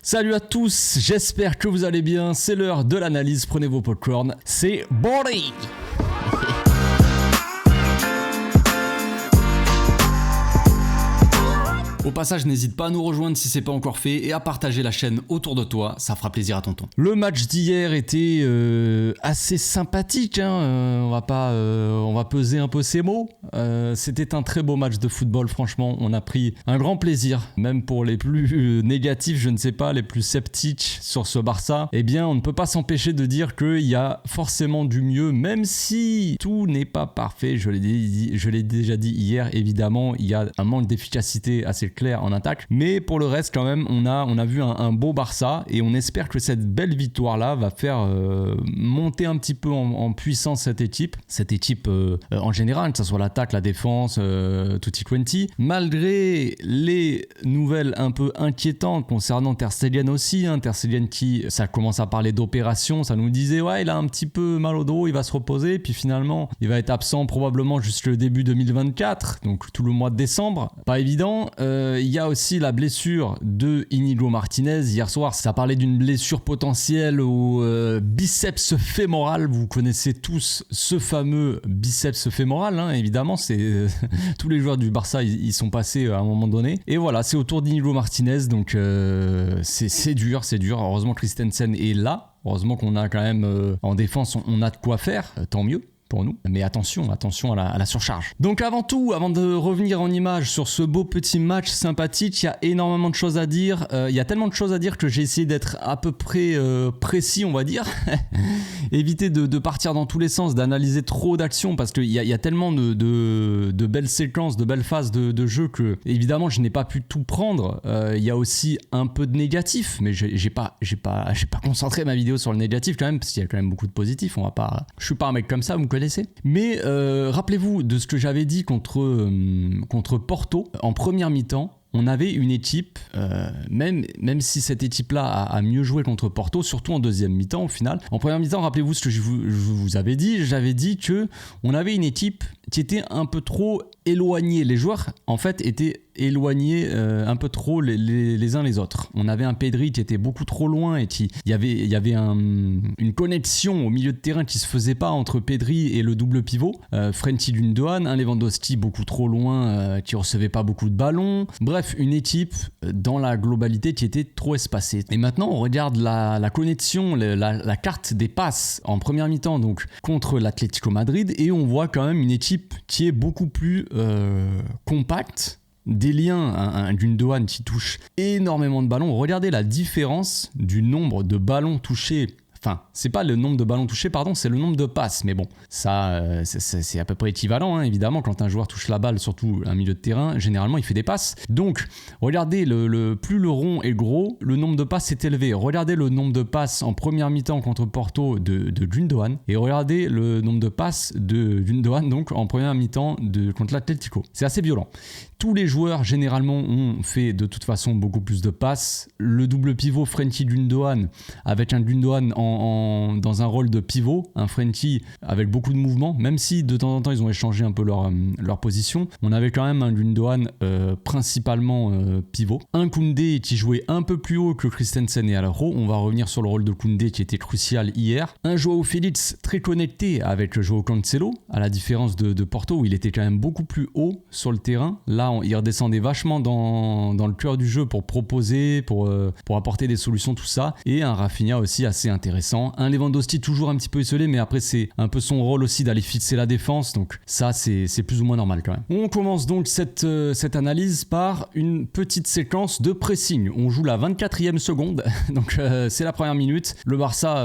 Salut à tous, j'espère que vous allez bien, c'est l'heure de l'analyse, prenez vos popcorn, c'est Body. Au passage, n'hésite pas à nous rejoindre si c'est pas encore fait et à partager la chaîne autour de toi, ça fera plaisir à tonton. Le match d'hier était assez sympathique, on va peser un peu ces mots. C'était un très beau match de football, franchement, on a pris un grand plaisir, même pour les plus négatifs, je ne sais pas, les plus sceptiques sur ce Barça. Eh bien, on ne peut pas s'empêcher de dire qu'il y a forcément du mieux, même si tout n'est pas parfait, je l'ai déjà dit hier, évidemment, il y a un manque d'efficacité assez clair en attaque, mais pour le reste quand même on a vu un beau Barça et on espère que cette belle victoire là va faire monter un petit peu en puissance cette équipe en général, que ce soit l'attaque, la défense, tutti quanti, malgré les nouvelles un peu inquiétantes concernant Ter Stegen aussi, Ter Stegen qui, ça commence à parler d'opération, ça nous disait ouais il a un petit peu mal au dos, il va se reposer, puis finalement il va être absent probablement jusqu'au début 2024, donc tout le mois de décembre, pas évident. Il y a aussi la blessure de Inigo Martinez. Hier soir, ça parlait d'une blessure potentielle au biceps fémoral. Vous connaissez tous ce fameux biceps fémoral, évidemment. C'est tous les joueurs du Barça, ils sont passés à un moment donné. Et voilà, c'est autour d'Inigo Martinez. Donc c'est dur. Heureusement Christensen est là. Heureusement qu'on a quand même en défense, on a de quoi faire. Tant mieux pour nous, mais attention à la surcharge. Donc avant tout, avant de revenir en image sur ce beau petit match sympathique, il y a énormément de choses à dire, il y a tellement de choses à dire que j'ai essayé d'être à peu près précis, on va dire, éviter de partir dans tous les sens, d'analyser trop d'actions, parce qu'il y a tellement de belles séquences, de belles phases de jeu que évidemment je n'ai pas pu tout prendre. Il y a aussi un peu de négatif, mais j'ai pas concentré ma vidéo sur le négatif quand même, parce qu'il y a quand même beaucoup de positifs. Je suis pas un mec comme ça, vous connaissez. Mais rappelez-vous de ce que j'avais dit contre Porto en première mi-temps. On avait une équipe, même si cette équipe-là a mieux joué contre Porto, surtout en deuxième mi-temps au final. En première mi-temps, rappelez-vous ce que je vous avais dit. J'avais dit que on avait une équipe qui était un peu trop éloignée. Les joueurs, en fait, étaient éloignés un peu trop les uns les autres. On avait un Pedri qui était beaucoup trop loin et il y avait une connexion au milieu de terrain qui se faisait pas entre Pedri et le double pivot. Frenkie Gundogan, un Lewandowski beaucoup trop loin qui recevait pas beaucoup de ballons. Bref, une équipe dans la globalité qui était trop espacée. Et maintenant, on regarde la connexion, la carte des passes en première mi-temps donc contre l'Atlético Madrid et on voit quand même une équipe qui est beaucoup plus compacte. Des liens, un Gundogan qui touche énormément de ballons. Regardez la différence du nombre de ballons touchés. Enfin, c'est pas le nombre de ballons touchés, pardon, c'est le nombre de passes. Mais bon, ça, c'est à peu près équivalent, évidemment. Quand un joueur touche la balle, surtout un milieu de terrain, généralement, il fait des passes. Donc, regardez, plus le rond est gros, le nombre de passes est élevé. Regardez le nombre de passes en première mi-temps contre Porto de Gundogan. Et regardez le nombre de passes de Gundogan, donc, en première mi-temps contre l'Atlético. C'est assez violent. Tous les joueurs, généralement, ont fait de toute façon beaucoup plus de passes. Le double pivot Frenkie Gundogan, avec un Gundogan dans un rôle de pivot, un Frenkie avec beaucoup de mouvements, même si de temps en temps ils ont échangé un peu leur position, on avait quand même un Gundogan principalement pivot. Un Koundé qui jouait un peu plus haut que Christensen et Alvaro, on va revenir sur le rôle de Koundé qui était crucial hier. Un Joao Félix très connecté avec Joao Cancelo, à la différence de Porto où il était quand même beaucoup plus haut sur le terrain. Là, il redescendait vachement dans le cœur du jeu pour proposer, pour apporter des solutions, tout ça. Et un Rafinha aussi assez intéressant. Un Lewandowski toujours un petit peu isolé, mais après c'est un peu son rôle aussi d'aller fixer la défense. Donc ça, c'est plus ou moins normal quand même. On commence donc cette analyse par une petite séquence de pressing. On joue la 24e seconde, donc c'est la première minute. Le Barça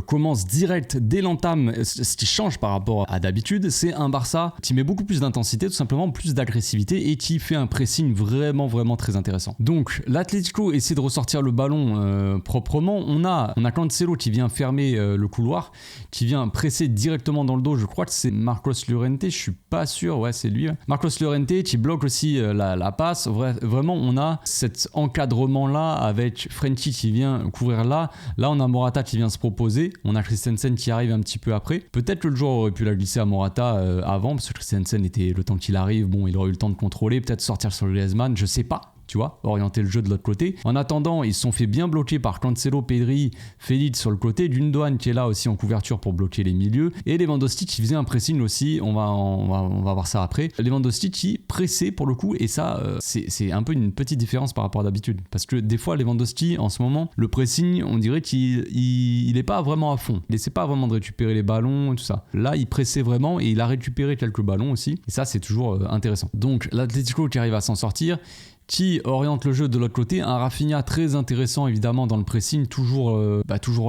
commence direct dès l'entame. Ce qui change par rapport à d'habitude, c'est un Barça qui met beaucoup plus d'intensité, tout simplement plus d'agressivité et qui fait un pressing vraiment très intéressant. Donc l'Atlético essaie de ressortir le ballon proprement. On a Cancelo qui vient fermer le couloir, qui vient presser directement dans le dos. Je crois que c'est Marcos Llorente, je suis pas sûr, ouais c'est lui. Marcos Llorente qui bloque aussi la passe. Vraiment on a cet encadrement là avec Frenkie qui vient couvrir là. Là on a Morata qui vient se proposer. On a Christensen qui arrive un petit peu après. Peut-être que le joueur aurait pu la glisser à Morata avant parce que Christensen était le temps qu'il arrive. Bon, il aurait eu le temps de contrôler, peut-être sortir sur Griezmann, je sais pas. tu vois, orienter le jeu de l'autre côté. En attendant, ils se sont fait bien bloquer par Cancelo, Pedri, Félix sur le côté, Gundogan qui est là aussi en couverture pour bloquer les milieux, et Lewandowski qui faisait un pressing aussi, on va voir ça après. Lewandowski qui pressait pour le coup, et ça, c'est un peu une petite différence par rapport à d'habitude, parce que des fois, Lewandowski, en ce moment, le pressing, on dirait qu'il est pas vraiment à fond, il essaie pas vraiment de récupérer les ballons et tout ça. Là, il pressait vraiment, et il a récupéré quelques ballons aussi, et ça, c'est toujours intéressant. Donc, l'Atlético qui arrive à s'en sortir, qui oriente le jeu de l'autre côté, un Rafinha très intéressant évidemment dans le pressing, toujours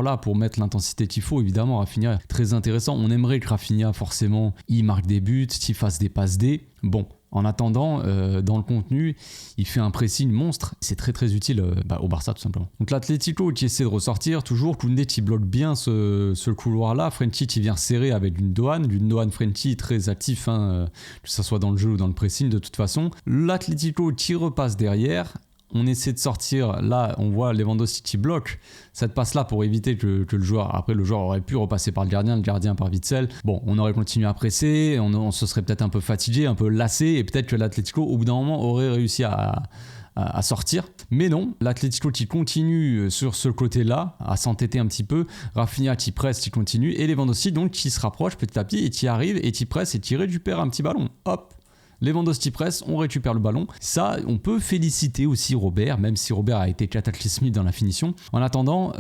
là pour mettre l'intensité qu'il faut, évidemment. Rafinha très intéressant, on aimerait que Rafinha forcément il marque des buts, qu'il fasse des passes D. Bon, en attendant, dans le contenu, il fait un pressing monstre. C'est très très utile au Barça tout simplement. Donc l'Atlético qui essaie de ressortir, toujours Koundé qui bloque bien ce couloir-là. Frenkie qui vient serrer avec Gundogan, Frenkie très actif, que ce soit dans le jeu ou dans le pressing de toute façon. L'Atlético qui repasse derrière. On essaie de sortir, là on voit Lewandowski qui bloque cette passe là pour éviter que le joueur aurait pu repasser par le gardien par Witsel. Bon, on aurait continué à presser, on se serait peut-être un peu fatigué, un peu lassé, et peut-être que l'Atlético au bout d'un moment aurait réussi à sortir, mais non, l'Atlético qui continue sur ce côté-là, à s'entêter un petit peu, Rafinha qui presse, qui continue, et Lewandowski donc qui se rapproche petit à petit et qui arrive et qui presse et qui récupère un petit ballon, hop. Lewandowski presse, on récupère le ballon. Ça, on peut féliciter aussi Robert, même si Robert a été cataclysmique dans la finition. En attendant,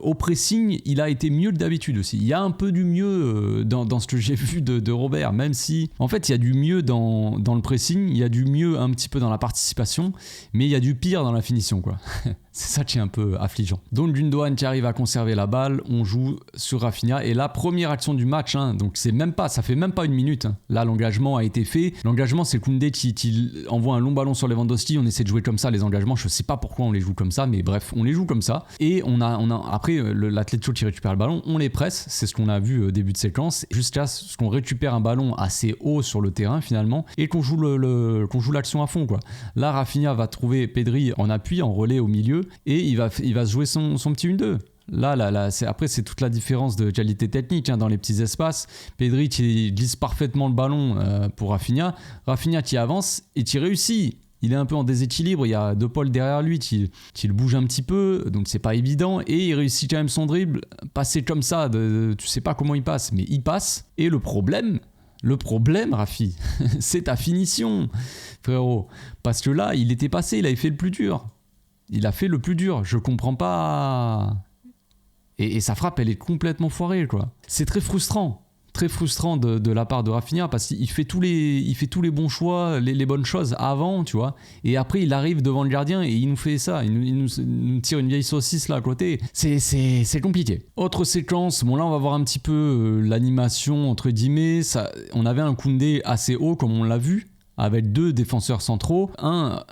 au pressing, il a été mieux que d'habitude aussi. Il y a un peu du mieux dans ce que j'ai vu de Robert, même si, en fait, il y a du mieux dans le pressing, il y a du mieux un petit peu dans la participation, mais il y a du pire dans la finition, quoi. C'est ça qui est un peu affligeant. Donc Gundogan qui arrive à conserver la balle, on joue sur Rafinha, et la première action du match, donc ça fait même pas une minute. Là, l'engagement a été fait. L'engagement, c'est Koundé qui envoie un long ballon sur Lewandowski. On essaie de jouer comme ça les engagements. Je sais pas pourquoi on les joue comme ça, mais bref, on les joue comme ça. Et on a après l'Atlético qui récupère le ballon, on les presse. C'est ce qu'on a vu au début de séquence, jusqu'à ce qu'on récupère un ballon assez haut sur le terrain finalement, et qu'on joue l'action à fond, quoi. Là, Rafinha va trouver Pedri en appui, en relais au milieu, et il va se jouer son petit 1-2. Là, c'est toute la différence de qualité technique dans les petits espaces. Pedri qui glisse parfaitement le ballon pour Rafinha qui avance et qui réussit. Il est un peu en déséquilibre, il y a De Paul derrière lui qui le bouge un petit peu, donc c'est pas évident, et il réussit quand même son dribble, passer comme ça, tu sais pas comment il passe, mais il passe. Et le problème, Rafi, c'est ta finition, frérot, parce que là, il était passé, il avait fait le plus dur. Il a fait le plus dur, je comprends pas. Et sa frappe, elle est complètement foirée, quoi. C'est très frustrant de la part de Rafinha, parce qu'il fait tous les bons choix, les bonnes choses avant, tu vois. Et après, il arrive devant le gardien et il nous fait ça. Il nous tire une vieille saucisse là à côté. C'est compliqué. Autre séquence, bon là, on va voir un petit peu l'animation, entre guillemets. On avait un Koundé assez haut, comme on l'a vu, avec deux défenseurs centraux,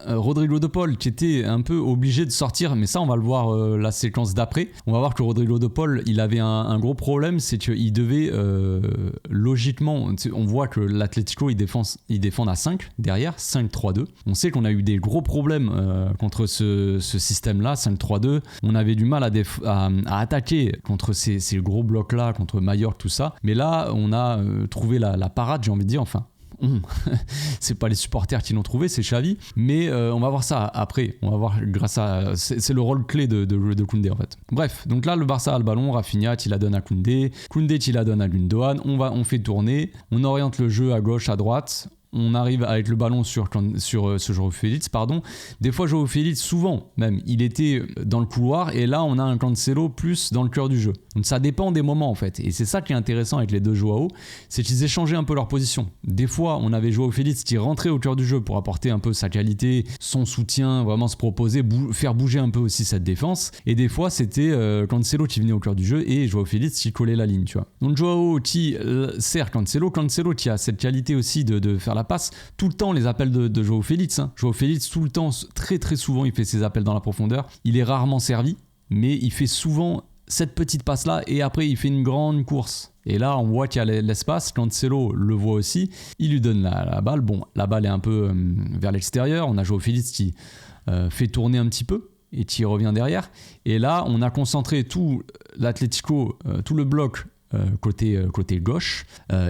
Rodrigo de Paul qui était un peu obligé de sortir, mais ça on va le voir la séquence d'après. On va voir que Rodrigo de Paul, il avait un gros problème, c'est qu'il devait logiquement, on voit que l'Atlético ils défendent à 5 derrière, 5-3-2. On sait qu'on a eu des gros problèmes contre ce système-là, 5-3-2. On avait du mal à attaquer contre ces gros blocs-là, contre Mallorca, tout ça. Mais là, on a trouvé la parade, j'ai envie de dire, enfin. C'est pas les supporters qui l'ont trouvé, c'est Xavi, mais on va voir ça après, on va voir grâce à c'est le rôle clé de Koundé en fait. Bref, donc là le Barça a le ballon, Rafinha qui la donne à Koundé qui la donne à Gundogan, on fait tourner, on oriente le jeu à gauche, à droite. On arrive avec le ballon sur ce João Félix, pardon. Des fois, João Félix, souvent même, il était dans le couloir, et là, on a un Cancelo plus dans le cœur du jeu. Donc ça dépend des moments, en fait. Et c'est ça qui est intéressant avec les deux João, c'est qu'ils échangeaient un peu leur position. Des fois, on avait João Félix qui rentrait au cœur du jeu pour apporter un peu sa qualité, son soutien, vraiment se proposer, faire bouger un peu aussi cette défense. Et des fois, c'était Cancelo qui venait au cœur du jeu et João Félix qui collait la ligne, tu vois. Donc João qui sert Cancelo qui a cette qualité aussi de faire la passe, tout le temps les appels de João Félix. João Félix, tout le temps, très très souvent, il fait ses appels dans la profondeur. Il est rarement servi, mais il fait souvent cette petite passe là et après il fait une grande course. Et là, on voit qu'il y a l'espace. Cancelo le voit aussi. Il lui donne la balle. Bon, la balle est un peu vers l'extérieur. On a João Félix qui fait tourner un petit peu et qui revient derrière. Et là, on a concentré tout l'Atlético, tout le bloc côté gauche,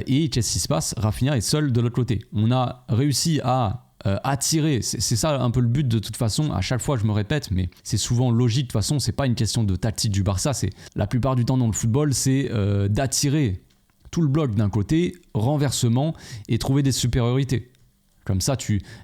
et qu'est-ce qui se passe? Rafinha est seul de l'autre côté. On a réussi à attirer, c'est ça un peu le but de toute façon, à chaque fois je me répète, mais c'est souvent logique de toute façon, c'est pas une question de tactique du Barça, c'est la plupart du temps dans le football, c'est d'attirer tout le bloc d'un côté, renversement, et trouver des supériorités. Comme ça,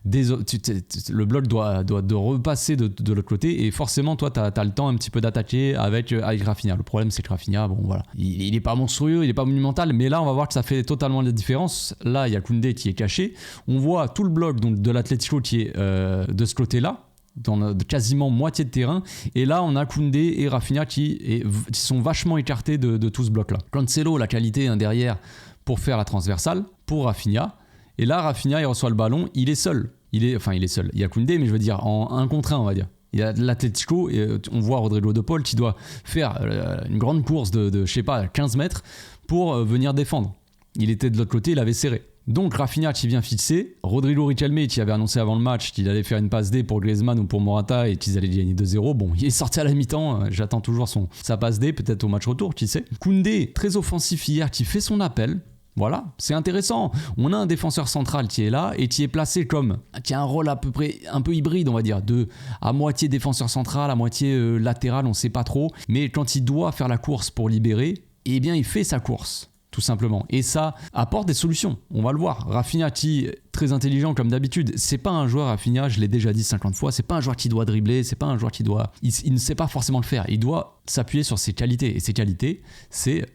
le bloc doit repasser de l'autre côté et forcément, toi, tu as le temps un petit peu d'attaquer avec Rafinha. Le problème, c'est que Rafinha, bon voilà, il est pas monstrueux, il est pas monumental, mais là, on va voir que ça fait totalement la différence. Là, il y a Koundé qui est caché. On voit tout le bloc donc, de l'Atlético qui est de ce côté-là, dans quasiment moitié de terrain. Et là, on a Koundé et Rafinha qui sont vachement écartés de tout ce bloc-là. Cancelo, la qualité derrière pour faire la transversale, pour Rafinha. Et là, Rafinha, il reçoit le ballon, il est seul. Il est seul. Il y a Koundé, mais je veux dire, en 1 contre 1, on va dire. Il y a l'Atlético, et on voit Rodrigo de Paul qui doit faire une grande course de je sais pas, 15 mètres pour venir défendre. Il était de l'autre côté, il avait serré. Donc Rafinha qui vient fixer, Rodrigo Riquelme qui avait annoncé avant le match qu'il allait faire une passe D pour Griezmann ou pour Morata et qu'ils allaient gagner 2-0. Bon, il est sorti à la mi-temps, j'attends toujours sa passe D, peut-être au match retour, qui sait. Koundé, très offensif hier, qui fait son appel. Voilà, c'est intéressant. On a un défenseur central qui est là et qui est placé qui a un rôle à peu près un peu hybride, on va dire, à moitié défenseur central, à moitié latéral, on sait pas trop. Mais quand il doit faire la course pour libérer, eh bien il fait sa course, tout simplement. Et ça apporte des solutions, on va le voir. Rafinha qui est très intelligent comme d'habitude, c'est pas un joueur, Rafinha, je l'ai déjà dit 50 fois, c'est pas un joueur qui doit dribbler, c'est pas un joueur il ne sait pas forcément le faire, il doit s'appuyer sur ses qualités. Et ses qualités, c'est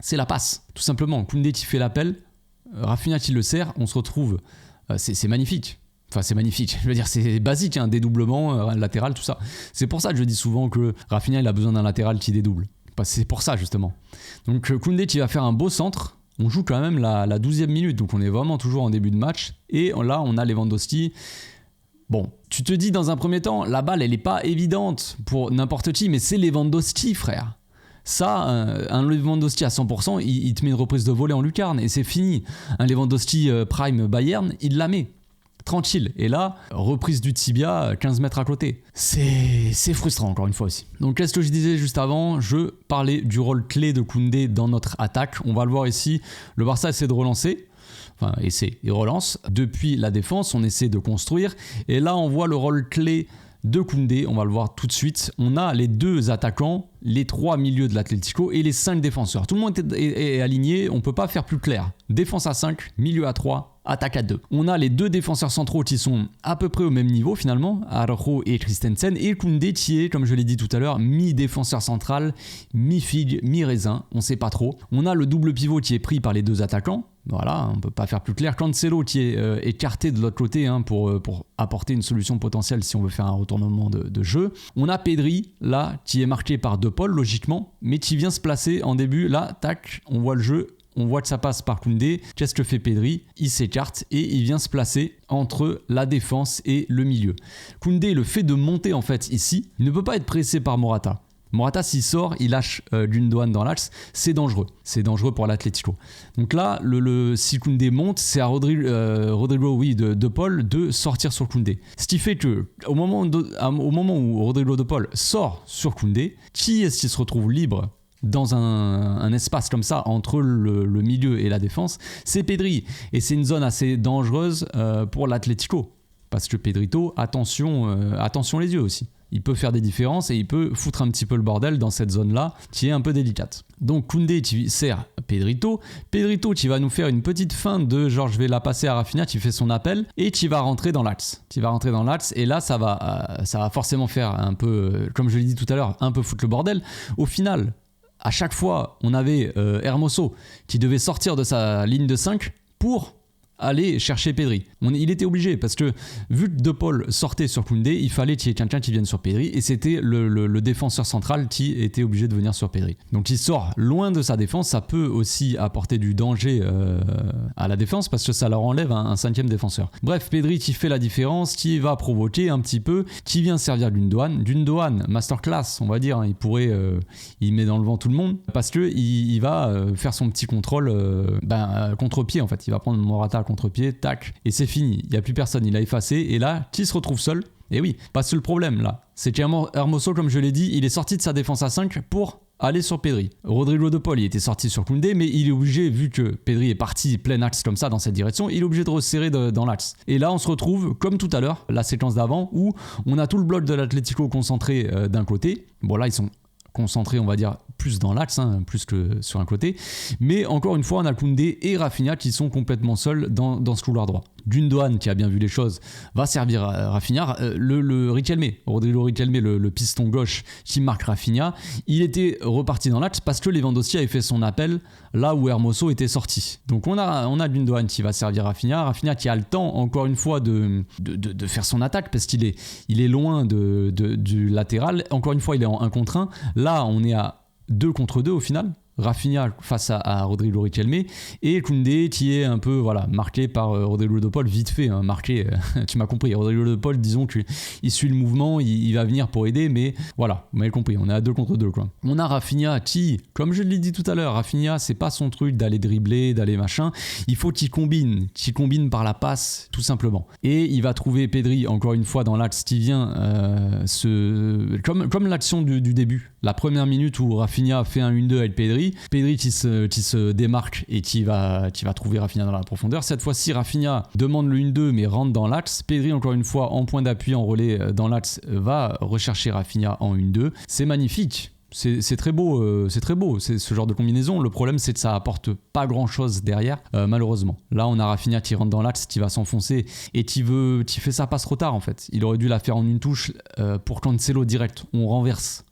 c'est la passe, tout simplement. Koundé qui fait l'appel, Rafinha qui le sert, on se retrouve, c'est magnifique. Enfin, c'est magnifique. Je veux dire, c'est basique, un dédoublement, latéral, tout ça. C'est pour ça que je dis souvent que Rafinha, il a besoin d'un latéral qui dédouble. C'est pour ça, justement. Donc, Koundé qui va faire un beau centre. On joue quand même la 12e minute, donc on est vraiment toujours en début de match. Et là, on a Lewandowski. Bon, tu te dis dans un premier temps, la balle, elle n'est pas évidente pour n'importe qui, mais c'est Lewandowski, frère. Ça, un Lewandowski à 100%, il te met une reprise de volée en lucarne et c'est fini. Un Lewandowski prime Bayern, il la met. Tranquille. Et là, reprise du tibia 15 mètres à côté. C'est frustrant encore une fois aussi. Donc qu'est-ce que je disais juste avant ? Je parlais du rôle clé de Koundé dans notre attaque. On va le voir ici. Le Barça essaie de relancer. Enfin, il relance. Depuis la défense, on essaie de construire. Et là, on voit le rôle clé de Koundé. On va le voir tout de suite. On a les 2 attaquants, les 3 milieux de l'Atlético et les 5 défenseurs. Tout le monde est aligné. On ne peut pas faire plus clair. Défense à 5, milieu à 3. Attaque à 2. On a les 2 défenseurs centraux qui sont à peu près au même niveau finalement, Araujo et Christensen, et Koundé qui est, comme je l'ai dit tout à l'heure, mi-défenseur central, mi-figue, mi-raisin, on sait pas trop. On a le double pivot qui est pris par les 2 attaquants, voilà, on peut pas faire plus clair. Cancelo qui est écarté de l'autre côté pour apporter une solution potentielle si on veut faire un retournement de jeu. On a Pedri là qui est marqué par De Paul logiquement, mais qui vient se placer en début, là, tac, on voit le jeu. On voit que ça passe par Koundé. Qu'est-ce que fait Pedri ? Il s'écarte et il vient se placer entre la défense et le milieu. Koundé, le fait de monter en fait ici, il ne peut pas être pressé par Morata. Morata, s'il sort, il lâche Gundogan dans l'axe. C'est dangereux. C'est dangereux pour l'Atlético. Donc là, si Koundé monte, c'est à Rodrigo de Paul de sortir sur Koundé. Ce qui fait que au moment où Rodrigo de Paul sort sur Koundé, qui est-ce qui se retrouve libre dans un espace comme ça entre le milieu et la défense? C'est Pedri. Et c'est une zone assez dangereuse pour l'Atlético. Parce que Pedrito, attention les yeux aussi. Il peut faire des différences et il peut foutre un petit peu le bordel dans cette zone-là qui est un peu délicate. Donc Koundé qui sert Pedrito. Pedrito qui va nous faire une petite feinte de genre je vais la passer à Rafinha qui fait son appel et qui va rentrer dans l'axe. Et là ça va forcément faire un peu, comme je l'ai dit tout à l'heure, un peu foutre le bordel. Au final, à chaque fois, on avait Hermoso qui devait sortir de sa ligne de 5 pour aller chercher Pedri. Il était obligé parce que vu que De Paul sortait sur Koundé, il fallait qu'il y ait quelqu'un qui vienne sur Pedri et c'était le défenseur central qui était obligé de venir sur Pedri. Donc il sort loin de sa défense, ça peut aussi apporter du danger à la défense parce que ça leur enlève un 5e défenseur. Bref, Pedri qui fait la différence, qui va provoquer un petit peu, qui vient servir Gundogan, masterclass on va dire, hein, il met dans le vent tout le monde parce que il va faire son petit contrôle contre-pied en fait, il va prendre Morata contre-pied, tac, et c'est fini, il n'y a plus personne, il a effacé, et là, qui se retrouve seul ? Et oui, parce que le problème là, c'est qu'Hermoso, comme je l'ai dit, il est sorti de sa défense à 5 pour aller sur Pedri. Rodrigo de Paul, il était sorti sur Koundé, mais il est obligé, vu que Pedri est parti plein axe comme ça dans cette direction, il est obligé de resserrer dans l'axe. Et là, on se retrouve, comme tout à l'heure, la séquence d'avant, où on a tout le bloc de l'Atlético concentré d'un côté. Bon, là, ils sont concentrés, on va dire, plus dans l'axe, hein, plus que sur un côté. Mais encore une fois, on a Koundé et Rafinha qui sont complètement seuls dans ce couloir droit. Gundogan, qui a bien vu les choses, va servir à Rafinha. Le Riquelme, Rodrigo Riquelme, le piston gauche qui marque Rafinha, il était reparti dans l'axe parce que Lewandowski avait fait son appel là où Hermoso était sorti. Donc on a Gundogan qui va servir Rafinha qui a le temps, encore une fois, de faire son attaque parce qu'il est loin du latéral. Encore une fois, il est en 1 contre 1. Là, on est à 2 contre 2 au final. Rafinha face à Rodrigo Riquelme et Koundé qui est un peu marqué par Rodrigo de Paul, vite fait, hein, marqué, tu m'as compris, Rodrigo de Paul, disons qu'il suit le mouvement, il va venir pour aider, mais voilà, vous m'avez compris, on est à 2 contre 2 quoi. On a Rafinha qui, comme je l'ai dit tout à l'heure, Rafinha c'est pas son truc d'aller dribbler, d'aller machin, il faut qu'il combine par la passe tout simplement. Et il va trouver Pedri encore une fois dans l'axe qui vient comme l'action du début, la première minute où Rafinha fait un 1-2 avec Pedri qui se démarque et qui va trouver Rafinha dans la profondeur. Cette fois-ci, Rafinha demande le 1-2 mais rentre dans l'axe. Pedri, encore une fois, en point d'appui, en relais dans l'axe, va rechercher Rafinha en 1-2. C'est magnifique. C'est très beau, c'est ce genre de combinaison. Le problème, c'est que ça apporte pas grand-chose derrière, malheureusement. Là, on a Rafinha qui rentre dans l'axe, qui va s'enfoncer et qui fait sa passe trop tard en fait. Il aurait dû la faire en une touche pour Cancelo direct. On renverse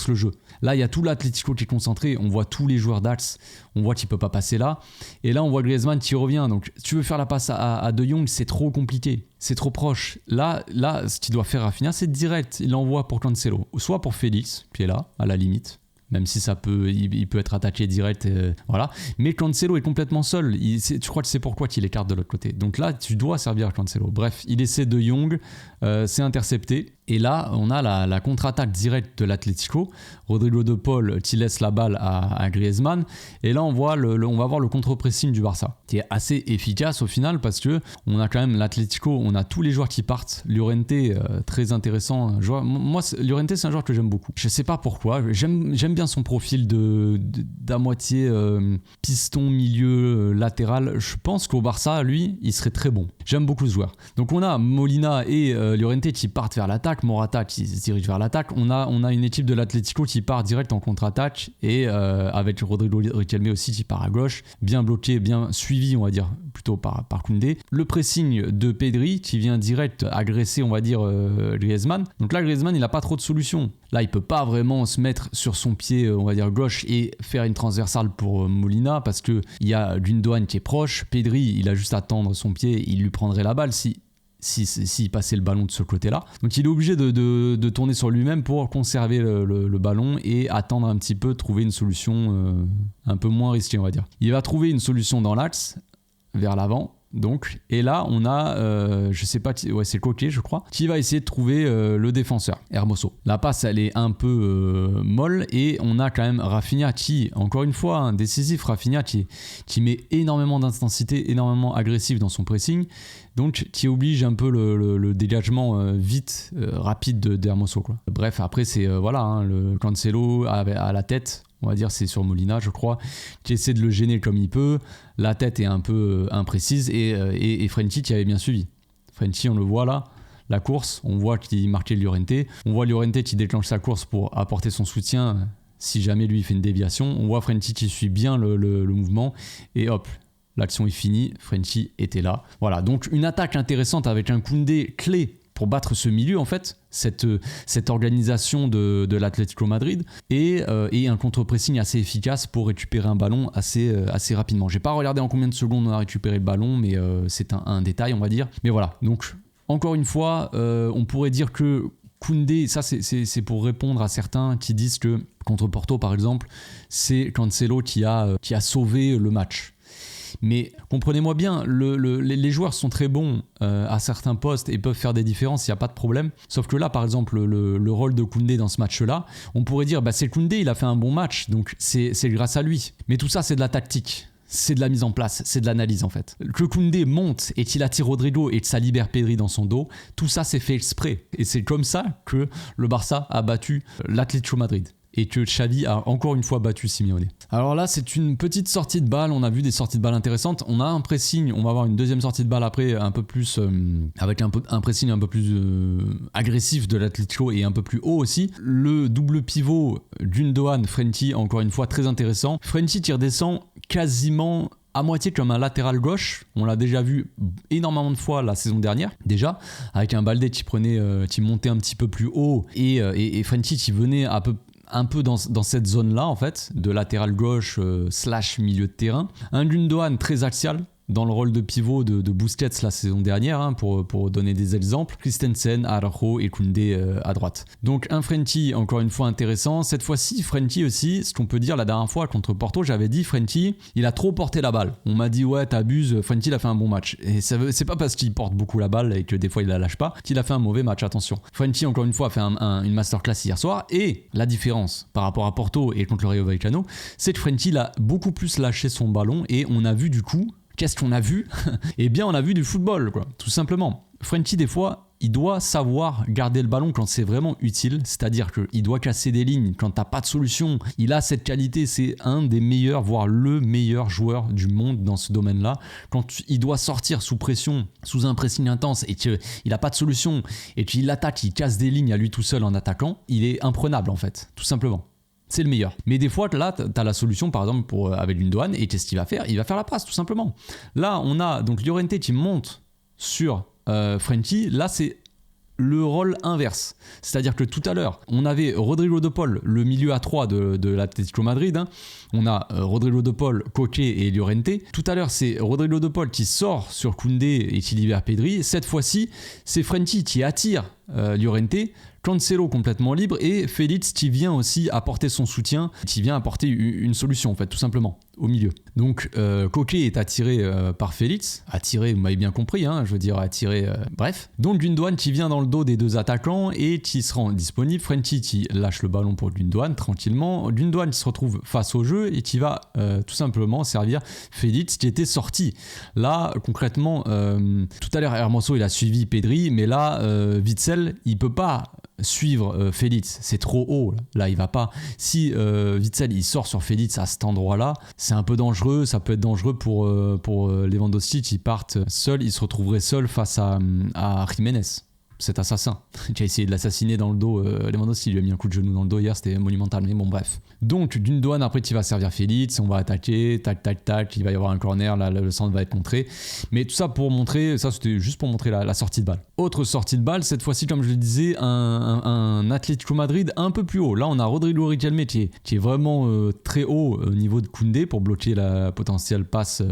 le jeu. Là, il y a tout l'Atlético qui est concentré, on voit tous les joueurs d'axe, on voit qu'il peut pas passer là. Et là, on voit Griezmann qui revient. Donc, si tu veux faire la passe à De Jong, c'est trop compliqué, c'est trop proche. Là, ce qu'il doit faire Rafinha, c'est direct. Il l'envoie pour Cancelo, soit pour Félix, qui est là, à la limite. Même si il peut être attaqué direct, voilà. Mais Cancelo est complètement seul. Tu crois que c'est pourquoi qu'il écarte de l'autre côté. Donc là, tu dois servir Cancelo. Bref, il essaie De Jong, c'est intercepté. Et là, on a la contre-attaque directe de l'Atlético. Rodrigo de Paul qui laisse la balle à Griezmann. Et là, on va voir le contre-pressing du Barça, qui est assez efficace au final parce que on a quand même l'Atlético, on a tous les joueurs qui partent. Llorente, très intéressant. Moi, Llorente, c'est un joueur que j'aime beaucoup. Je sais pas pourquoi. J'aime bien son profil d'à moitié piston, milieu, latéral. Je pense qu'au Barça, lui, il serait très bon. J'aime beaucoup ce joueur. Donc on a Molina et Llorente qui partent vers l'attaque. Morata qui se dirige vers l'attaque. On a une équipe de l'Atlético qui part direct en contre-attaque et avec Rodrigo Riquelme aussi qui part à gauche, bien bloqué, bien suivi, on va dire, plutôt par Koundé. Le pressing de Pedri qui vient direct agresser, on va dire, Griezmann. Donc là, Griezmann, il n'a pas trop de solutions. Là, il peut pas vraiment se mettre sur son pied, on va dire, gauche et faire une transversale pour Molina parce qu'il y a Gundogan qui est proche. Pedri, il a juste à tendre son pied, il lui prendrait la balle s'il passait le ballon de ce côté-là. Donc il est obligé de tourner sur lui-même pour conserver le ballon et attendre un petit peu, trouver une solution un peu moins risquée, on va dire. Il va trouver une solution dans l'axe, vers l'avant. Donc, et là, on a, je sais pas, c'est Coquet, je crois, qui va essayer de trouver le défenseur, Hermoso. La passe, elle est un peu molle et on a quand même Rafinha qui, encore une fois, décisif, Rafinha qui met énormément d'intensité, énormément agressif dans son pressing, donc qui oblige un peu le dégagement vite, rapide d'Hermoso, quoi. Bref, après, c'est, le Cancelo à la tête. On va dire c'est sur Molina, je crois, qui essaie de le gêner comme il peut. La tête est un peu imprécise et Frenkie qui avait bien suivi. Frenkie, on le voit là, la course, on voit qu'il marquait Llorente. On voit Llorente qui déclenche sa course pour apporter son soutien si jamais lui fait une déviation. On voit Frenkie qui suit bien le mouvement et hop, l'action est finie. Frenkie était là. Voilà, donc une attaque intéressante avec un Koundé clé pour battre ce milieu en fait, cette organisation de l'Atlético Madrid et un contre-pressing assez efficace pour récupérer un ballon assez rapidement. J'ai pas regardé en combien de secondes on a récupéré le ballon, mais c'est un détail on va dire. Mais voilà, donc encore une fois, on pourrait dire que Koundé, ça c'est pour répondre à certains qui disent que contre Porto par exemple, c'est Cancelo qui a sauvé le match. Mais comprenez-moi bien, les joueurs sont très bons à certains postes et peuvent faire des différences, il n'y a pas de problème. Sauf que là, par exemple, le rôle de Koundé dans ce match-là, on pourrait dire, c'est Koundé, il a fait un bon match, donc c'est grâce à lui. Mais tout ça, c'est de la tactique. C'est de la mise en place, c'est de l'analyse en fait. Que Koundé monte et qu'il attire Rodrigo et que ça libère Pedri dans son dos, tout ça c'est fait exprès. Et c'est comme ça que le Barça a battu l'Atlético Madrid. et que Xavi a encore une fois battu Simeone. Alors là, c'est une petite sortie de balle. On a vu des sorties de balle intéressantes. On a un pressing. On va avoir une deuxième sortie de balle après, un peu plus avec un pressing un peu plus agressif de l'Atlético et un peu plus haut aussi. Le double pivot Gundogan, Frenkie, encore une fois très intéressant. Frenkie qui redescend quasiment à moitié comme un latéral gauche. On l'a déjà vu énormément de fois la saison dernière, déjà, avec un Baldé qui montait un petit peu plus haut et Frenkie qui venait un peu dans cette zone-là, en fait, de latéral gauche / milieu de terrain. Un Gundogan très axial, dans le rôle de pivot de Busquets la saison dernière, pour donner des exemples. Christensen, Araujo et Koundé à droite. Donc un Frenkie encore une fois intéressant. Cette fois-ci, Frenkie aussi, ce qu'on peut dire la dernière fois contre Porto, j'avais dit Frenkie, il a trop porté la balle. On m'a dit ouais t'abuses, Frenkie il a fait un bon match. Et c'est pas parce qu'il porte beaucoup la balle et que des fois il la lâche pas qu'il a fait un mauvais match, attention. Frenkie encore une fois a fait une masterclass hier soir, et la différence par rapport à Porto et contre le Rayo Vallecano, c'est que Frenkie il a beaucoup plus lâché son ballon et on a vu du coup. Qu'est-ce qu'on a vu? Eh bien, on a vu du football, quoi, tout simplement. Frenkie, des fois, il doit savoir garder le ballon quand c'est vraiment utile, c'est-à-dire qu'il doit casser des lignes quand t'as pas de solution. Il a cette qualité, c'est un des meilleurs, voire le meilleur joueur du monde dans ce domaine-là. Quand il doit sortir sous pression, sous un pressing intense et qu'il n'a pas de solution et qu'il attaque, il casse des lignes à lui tout seul en attaquant, il est imprenable en fait, tout simplement. C'est le meilleur. Mais des fois, là, tu as la solution, par exemple, avec Gundogan, et qu'est-ce qu'il va faire? Il va faire la passe, tout simplement. Là, on a donc Llorente qui monte sur Frenkie. Là, c'est le rôle inverse. C'est-à-dire que tout à l'heure, on avait Rodrigo de Paul, le milieu à 3 de l'Atlético Madrid. On a Rodrigo de Paul, Koké et Llorente. Tout à l'heure, c'est Rodrigo de Paul qui sort sur Koundé et qui libère Pedri. Cette fois-ci, c'est Frenkie qui attire Llorente, Cancelo complètement libre et Félix qui vient aussi apporter son soutien, qui vient apporter une solution en fait, tout simplement, au milieu. Donc Koké est attiré par Félix, attiré, vous m'avez bien compris, je veux dire attiré, bref. Donc Gundogan qui vient dans le dos des deux attaquants et qui se rend disponible, Frenkie qui lâche le ballon pour Gundogan tranquillement, Gundogan qui se retrouve face au jeu et qui va tout simplement servir Félix qui était sorti. Là concrètement, tout à l'heure Hermoso il a suivi Pedri, mais là Witsel il peut pas suivre Félix, c'est trop haut là il va pas. Si Witsel il sort sur Félix à cet endroit là, c'est un peu dangereux, ça peut être dangereux pour Lewandowski qui parte seul, il se retrouverait seul face à Jiménez, cet assassin qui a essayé de l'assassiner dans le dos. Lewandowski lui a mis un coup de genou dans le dos hier, c'était monumental, mais bon bref. Donc Gundogan après qui va servir Félix, on va attaquer, tac, il va y avoir un corner, là le centre va être contré, mais tout ça pour montrer, ça c'était juste pour montrer la sortie de balle. Autre sortie de balle, cette fois-ci comme je le disais, un Atlético Madrid un peu plus haut. Là on a Rodrigo Riquelme qui est vraiment très haut au niveau de Koundé pour bloquer la potentielle passe.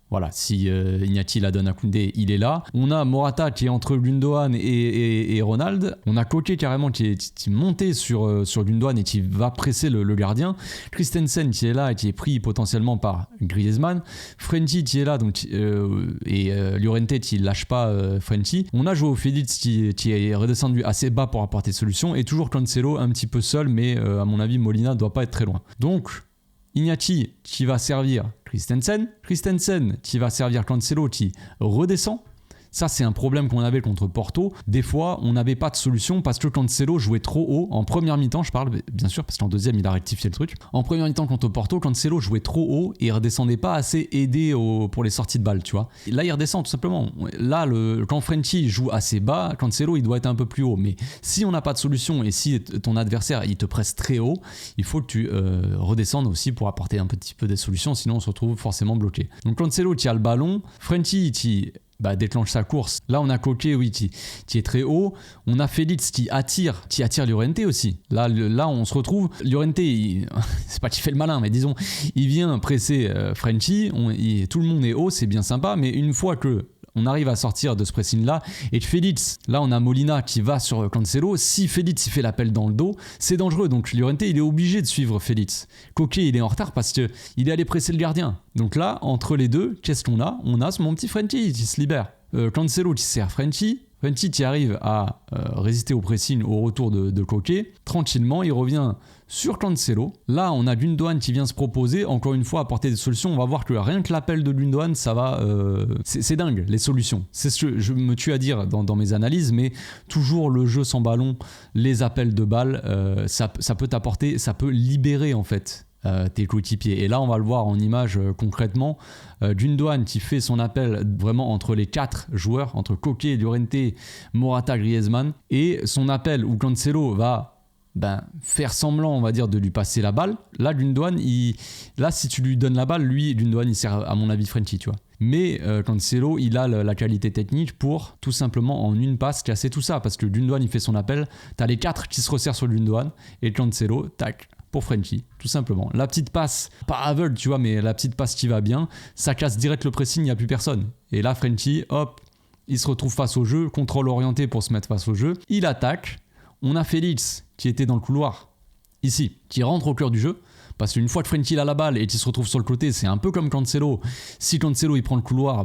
Voilà, si Iñaki la donne à Koundé, il est là. On a Morata qui est entre Gundogan et Ronald. On a Koké carrément qui est monté sur Gundogan et qui va presser le gardien. Christensen qui est là et qui est pris potentiellement par Griezmann. Frenkie qui est là donc, et Llorente qui lâche pas Frenkie. On a Joao Félix qui est redescendu assez bas pour apporter solution. Et toujours Cancelo un petit peu seul, mais à mon avis Molina ne doit pas être très loin. Donc Iñaki qui va servir Christensen qui va servir Cancelo qui redescend. Ça, c'est un problème qu'on avait contre Porto. Des fois, on n'avait pas de solution parce que Cancelo jouait trop haut. En première mi-temps, je parle, bien sûr, parce qu'en deuxième, il a rectifié le truc. En première mi-temps contre Porto, Cancelo jouait trop haut et redescendait pas assez aidé pour les sorties de balles, tu vois. Et là, il redescend tout simplement. Là, quand Frenkie joue assez bas, Cancelo, il doit être un peu plus haut. Mais si on n'a pas de solution et si ton adversaire, il te presse très haut, il faut que tu redescendes aussi pour apporter un petit peu des solutions. Sinon, on se retrouve forcément bloqué. Donc, Cancelo qui a le ballon, Frenkie qui déclenche sa course. Là, on a Koké, oui, qui est très haut. On a Félix qui attire Llorente aussi. Là, on se retrouve. Llorente, c'est pas qu'il fait le malin, mais disons, il vient presser Frenkie. Tout le monde est haut, c'est bien sympa. Mais une fois que on arrive à sortir de ce pressing-là, et Félix, là, on a Molina qui va sur Cancelo. Si Félix il fait l'appel dans le dos, c'est dangereux. Donc, Llorente, il est obligé de suivre Félix. Koké, il est en retard parce qu'il est allé presser le gardien. Donc là, entre les deux, qu'est-ce qu'on a? On a mon petit Frenkie qui se libère. Cancelo qui sert Frenkie. Frenchie qui arrive à résister au pressing, au retour de Koke. Tranquillement, il revient sur Cancelo. Là, on a Gundogan qui vient se proposer, encore une fois, apporter des solutions. On va voir que rien que l'appel de Gundogan, ça va... c'est dingue, les solutions. C'est ce que je me tue à dire dans mes analyses, mais toujours le jeu sans ballon, les appels de balles, ça peut t'apporter, ça peut libérer en fait tes coéquipiers. Et là, on va le voir en image concrètement. Gundogan qui fait son appel vraiment entre les 4 joueurs, entre Koke, Llorente, Morata, Griezmann. Et son appel où Cancelo va faire semblant, on va dire, de lui passer la balle. Là, Gundogan, là, si tu lui donnes la balle, lui, Gundogan, il sert à mon avis Frenchie, tu vois. Mais Cancelo, il a la qualité technique pour tout simplement en une passe casser tout ça. Parce que Gundogan, il fait son appel, t'as les 4 qui se resserrent sur Gundogan et Cancelo, tac, pour Frenchie, tout simplement. La petite passe, pas aveugle, tu vois, mais la petite passe qui va bien, ça casse direct le pressing, il n'y a plus personne. Et là, Frenchie, hop, il se retrouve face au jeu, contrôle orienté pour se mettre face au jeu, il attaque. On a Félix qui était dans le couloir, ici, qui rentre au cœur du jeu. Parce qu'une fois que Frenchie a la balle et qu'il se retrouve sur le côté, c'est un peu comme Cancelo. Si Cancelo il prend le couloir,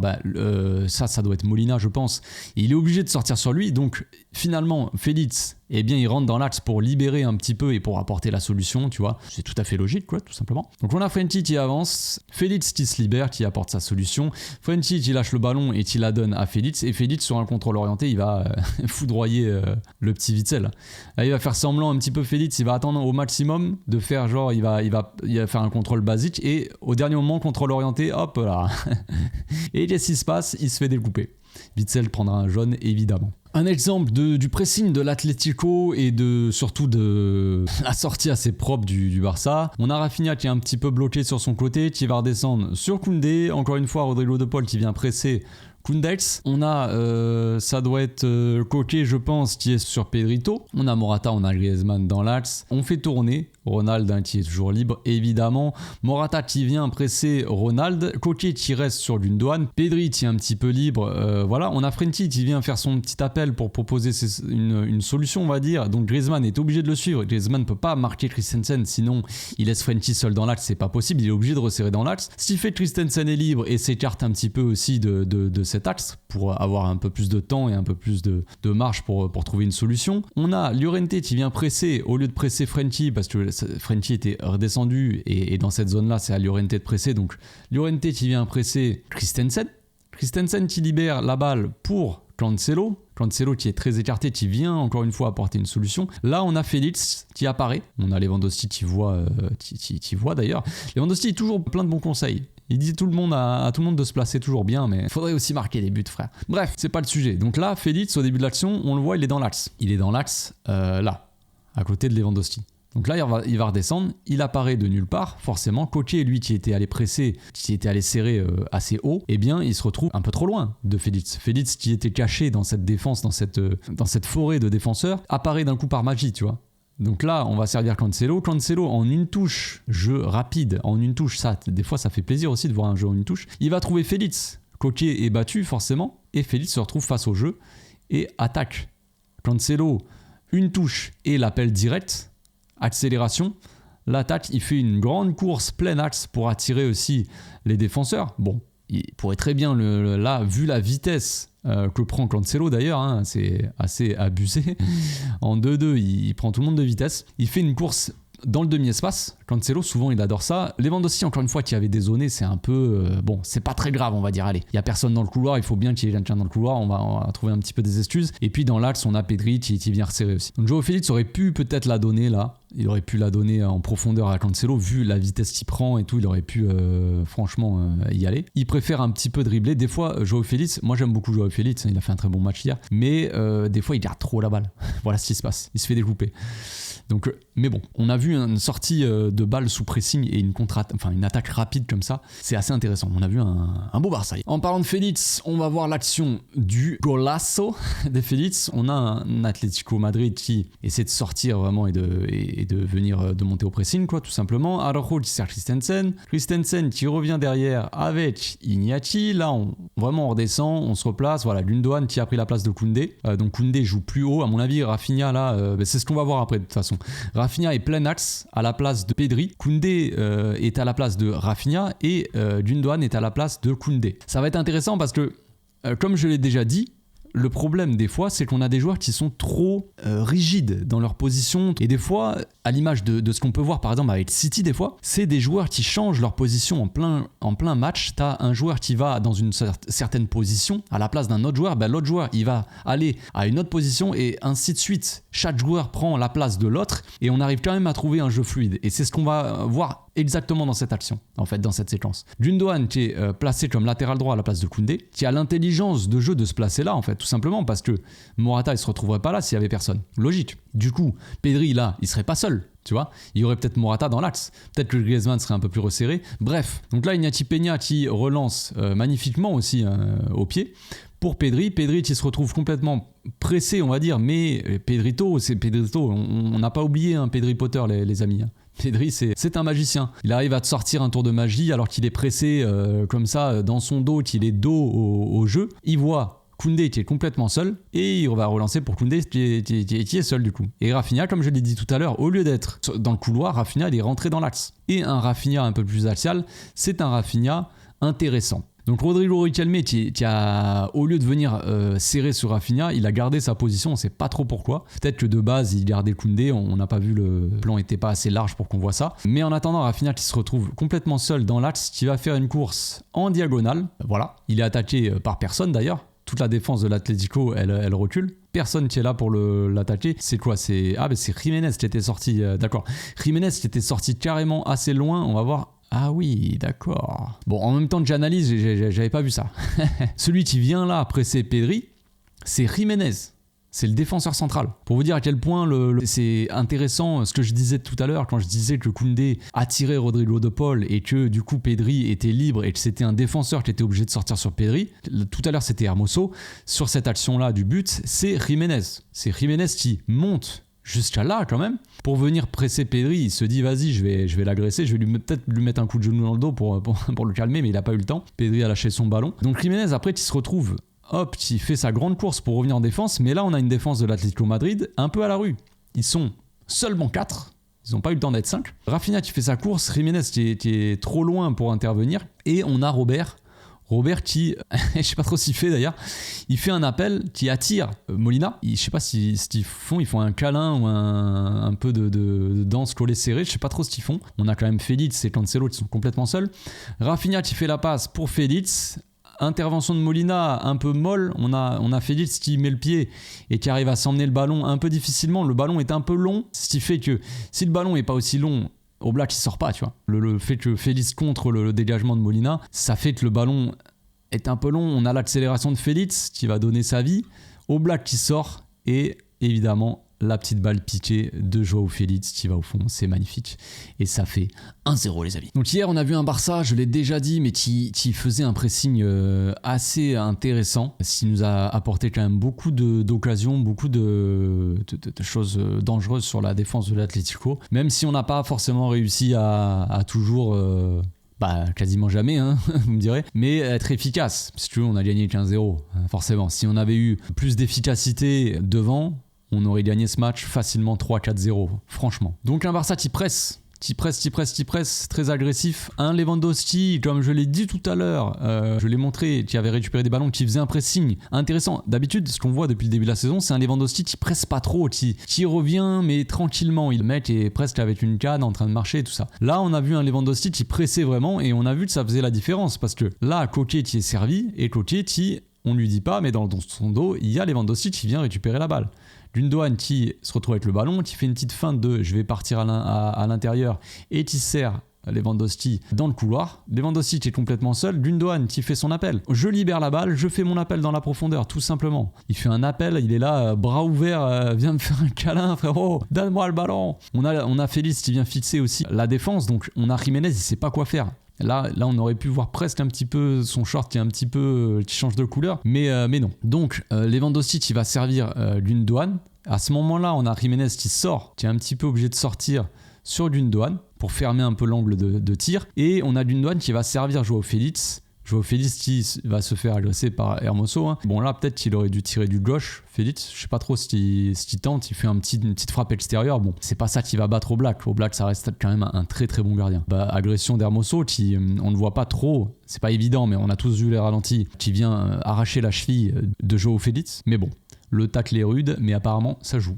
ça doit être Molina, je pense. Et il est obligé de sortir sur lui. Donc finalement, Félix, eh bien, il rentre dans l'axe pour libérer un petit peu et pour apporter la solution, tu vois. C'est tout à fait logique, quoi, tout simplement. Donc on a Frenchie qui avance, Félix qui se libère, qui apporte sa solution. Frenchie qui lâche le ballon et qui la donne à Félix. Et Félix, sur un contrôle orienté, il va foudroyer le petit Witsel. Là, il va faire semblant un petit peu Félix, il va attendre au maximum de faire genre, il va faire un contrôle basique et au dernier moment, contrôle orienté, hop là. Et qu'est-ce qui se passe? Il se fait découper. Witsel prendra un jaune, évidemment. Un exemple du pressing de l'Atlético et surtout de la sortie assez propre du Barça. On a Rafinha qui est un petit peu bloqué sur son côté, qui va redescendre sur Koundé. Encore une fois, Rodrigo de Paul qui vient presser Koundé. On a, ça doit être Koke, je pense, qui est sur Pedrito. On a Morata, on a Griezmann dans l'axe. On fait tourner Ronald qui est toujours libre, évidemment. Morata qui vient presser Ronald. Koke qui reste sur Gundogan. Pedri qui est un petit peu libre. Voilà, on a Frenchie qui vient faire son petit appel pour proposer une solution, on va dire. Donc Griezmann est obligé de le suivre. Griezmann ne peut pas marquer Christensen, sinon il laisse Frenchie seul dans l'axe, c'est pas possible. Il est obligé de resserrer dans l'axe. Ce qui fait que Christensen est libre et s'écarte un petit peu aussi de cet axe pour avoir un peu plus de temps et un peu plus de marge pour trouver une solution. On a Llorente qui vient presser au lieu de presser Frenchie parce que Frenchie était redescendu et dans cette zone là c'est à Llorente de presser, donc Llorente qui vient presser Christensen qui libère la balle pour Cancelo qui est très écarté, qui vient encore une fois apporter une solution. Là on a Félix qui apparaît, on a Lewandowski qui voit d'ailleurs. Lewandowski est toujours plein de bons conseils. Il dit à tout le monde de se placer toujours bien, mais il faudrait aussi marquer des buts, frère. Bref, c'est pas le sujet. Donc là, Félix, au début de l'action, on le voit, il est dans l'axe. Il est dans l'axe, là, à côté de Lewandowski. Donc là, il va redescendre, il apparaît de nulle part, forcément. Koke, lui, qui était allé presser, qui était allé serrer assez haut, eh bien, il se retrouve un peu trop loin de Félix. Félix, qui était caché dans cette défense, dans cette forêt de défenseurs, apparaît d'un coup par magie, tu vois. Donc là, on va servir Cancelo. Cancelo en une touche, jeu rapide, en une touche, ça, des fois, ça fait plaisir aussi de voir un jeu en une touche. Il va trouver Félix. Koke est battu, forcément, et Félix se retrouve face au jeu et attaque. Cancelo, une touche et l'appel direct. Accélération, l'attaque, il fait une grande course plein axe pour attirer aussi les défenseurs. Bon, il pourrait très bien, là, vu la vitesse que prend Cancelo d'ailleurs, hein, c'est assez abusé. En 2-2, il prend tout le monde de vitesse. Il fait une course dans le demi-espace. Cancelo, souvent, il adore ça. Lewandowski, encore une fois, qui avait dézonné, c'est un peu... bon, c'est pas très grave, on va dire. Allez, il y a personne dans le couloir, il faut bien qu'il y ait quelqu'un dans le couloir, on va trouver un petit peu des excuses. Et puis, dans l'axe, on a Pedri qui vient resserrer aussi. Donc, Joao Félix aurait pu peut-être la donner, là. Il aurait pu la donner en profondeur à Cancelo, vu la vitesse qu'il prend et tout, il aurait pu, franchement, y aller. Il préfère un petit peu dribbler. Des fois, Joao Félix, moi, j'aime beaucoup Joao Félix, il a fait un très bon match hier, mais des fois, il garde trop la balle. Voilà ce qui se passe. Il se fait découper. Donc, mais bon, on a vu une sortie de balle sous pressing et une attaque rapide comme ça. C'est assez intéressant. On a vu un beau Barça. En parlant de Félix, on va voir l'action du golasso de Félix. On a un Atlético Madrid qui essaie de sortir vraiment et de monter au pressing, quoi, tout simplement. Araujo qui sert Christensen qui revient derrière avec Iñaki. Là, on redescend, on se replace. Voilà, Gundogan qui a pris la place de Koundé. Donc Koundé joue plus haut. À mon avis, Rafinha là, c'est ce qu'on va voir après de toute façon. Rafinha est plein axe à la place de Pedri. Koundé est à la place de Rafinha et Gundogan est à la place de Koundé. Ça va être intéressant parce que, comme je l'ai déjà dit, le problème des fois, c'est qu'on a des joueurs qui sont trop rigides dans leur position. Et des fois, à l'image de ce qu'on peut voir par exemple avec City des fois, c'est des joueurs qui changent leur position en plein match. Tu as un joueur qui va dans une certaine position à la place d'un autre joueur, l'autre joueur il va aller à une autre position et ainsi de suite. Chaque joueur prend la place de l'autre et on arrive quand même à trouver un jeu fluide. Et c'est ce qu'on va voir exactement dans cette action, en fait, dans cette séquence. Gundogan qui est placé comme latéral droit à la place de Koundé, qui a l'intelligence de jeu de se placer là, en fait, tout simplement parce que Morata il se retrouverait pas là s'il y avait personne. Logique. Du coup, Pedri là, il serait pas seul. Tu vois, il y aurait peut-être Morata dans l'axe, peut-être que Griezmann serait un peu plus resserré. Bref, donc là Iñaki Peña qui relance magnifiquement aussi au pied pour Pedri qui se retrouve complètement pressé, on va dire, mais Pedrito, on n'a pas oublié Pedri Potter les amis. Pedri c'est un magicien, il arrive à te sortir un tour de magie alors qu'il est pressé comme ça dans son dos, qu'il est dos au jeu. Il voit Koundé qui est complètement seul et il va relancer pour Koundé qui est seul du coup. Et Rafinha, comme je l'ai dit tout à l'heure, au lieu d'être dans le couloir, Rafinha il est rentré dans l'axe. Et un Rafinha un peu plus axial, c'est un Rafinha intéressant. Donc Rodrigo Riquelme qui a, au lieu de venir serrer sur Rafinha, il a gardé sa position, on ne sait pas trop pourquoi. Peut-être que de base il gardait Koundé, on n'a pas vu, le plan n'était pas assez large pour qu'on voit ça. Mais en attendant, Rafinha qui se retrouve complètement seul dans l'axe, qui va faire une course en diagonale. Voilà, il est attaqué par personne d'ailleurs. Toute la défense de l'Atlético, elle recule. Personne qui est là pour l'attaquer. C'est quoi? C'est Jiménez qui était sorti. D'accord. Jiménez qui était sorti carrément assez loin. On va voir. Ah oui, d'accord. Bon, en même temps que j'analyse, j'avais pas vu ça. Celui qui vient là presser Pedri, c'est Jiménez. C'est le défenseur central. Pour vous dire à quel point c'est intéressant ce que je disais tout à l'heure quand je disais que Koundé attirait Rodrigo de Paul et que du coup Pedri était libre et que c'était un défenseur qui était obligé de sortir sur Pedri. Tout à l'heure c'était Hermoso. Sur cette action-là du but, c'est Jiménez. C'est Jiménez qui monte jusqu'à là quand même pour venir presser Pedri. Il se dit vas-y, je vais l'agresser, je vais peut-être lui mettre un coup de genou dans le dos pour le calmer, mais il n'a pas eu le temps. Pedri a lâché son ballon. Donc Jiménez après qui se retrouve qui fait sa grande course pour revenir en défense, mais là on a une défense de l'Atlético Madrid un peu à la rue. Ils sont seulement 4, ils n'ont pas eu le temps d'être 5. Rafinha qui fait sa course, Jiménez qui est trop loin pour intervenir, et on a Robert qui, je sais pas trop s'il fait d'ailleurs, il fait un appel qui attire Molina. Je sais pas ce qu'ils font, ils font un câlin ou un peu de danse collée serrée, je sais pas trop ce qu'ils font. On a quand même Félix et Cancelo qui sont complètement seuls. Rafinha qui fait la passe pour Félix. Intervention de Molina un peu molle, on a Félix qui met le pied et qui arrive à s'emmener le ballon un peu difficilement. Le ballon est un peu long, ce qui fait que si le ballon est pas aussi long, Oblak il sort pas, tu vois. Le fait que Félix contre le dégagement de Molina, ça fait que le ballon est un peu long. On a l'accélération de Félix qui va donner sa vie, Oblak qui sort et évidemment la petite balle piquée de Joao Félix qui va au fond, c'est magnifique. Et ça fait 1-0 les amis. Donc hier on a vu un Barça, je l'ai déjà dit, mais qui faisait un pressing assez intéressant, ce qui nous a apporté quand même beaucoup d'occasions, beaucoup de choses dangereuses sur la défense de l'Atlético. Même si on n'a pas forcément réussi à toujours... quasiment jamais, vous me direz, mais être efficace, parce qu'on a gagné 15-0, forcément. Si on avait eu plus d'efficacité devant, on aurait gagné ce match facilement 3-4-0, franchement. Donc un Barça qui presse, très agressif. Un Lewandowski, comme je l'ai dit tout à l'heure, je l'ai montré, qui avait récupéré des ballons, qui faisait un pressing intéressant. D'habitude, ce qu'on voit depuis le début de la saison, c'est un Lewandowski qui presse pas trop, qui revient mais tranquillement. Le mec est presque avec une canne en train de marcher et tout ça. Là, on a vu un Lewandowski qui pressait vraiment et on a vu que ça faisait la différence parce que là, Koké qui est servi et Koké qui, on lui dit pas, mais dans son dos, il y a Lewandowski qui vient récupérer la balle. Gundogan qui se retrouve avec le ballon, qui fait une petite feinte de je vais partir à l'intérieur et qui sert Lewandowski dans le couloir. Lewandowski qui est complètement seul, Gundogan qui fait son appel. Je libère la balle, je fais mon appel dans la profondeur, tout simplement. Il fait un appel, il est là, bras ouverts, viens me faire un câlin frérot, donne-moi le ballon. On a Félix qui vient fixer aussi la défense, donc on a Jiménez, il sait pas quoi faire. Là, on aurait pu voir presque un petit peu son short qui est un petit peu qui change de couleur, mais non. Donc Lewandowski qui va servir Gundogan. À ce moment-là, on a Jiménez qui sort, qui est un petit peu obligé de sortir sur Gundogan pour fermer un peu l'angle de tir. Et on a Gundogan qui va servir Joao Félix Joao Félix qui va se faire agresser par Hermoso. Hein. Bon là peut-être qu'il aurait dû tirer du gauche, Félix. Je sais pas trop ce qu'il tente. Il fait une petite frappe extérieure. Bon, c'est pas ça qui va battre Oblak. Oblak, ça reste quand même un très très bon gardien. Agression d'Hermoso qui on ne voit pas trop. C'est pas évident, mais on a tous vu les ralentis. Qui vient arracher la cheville de Joao Félix. Mais bon. Le tacle est rude, mais apparemment ça joue.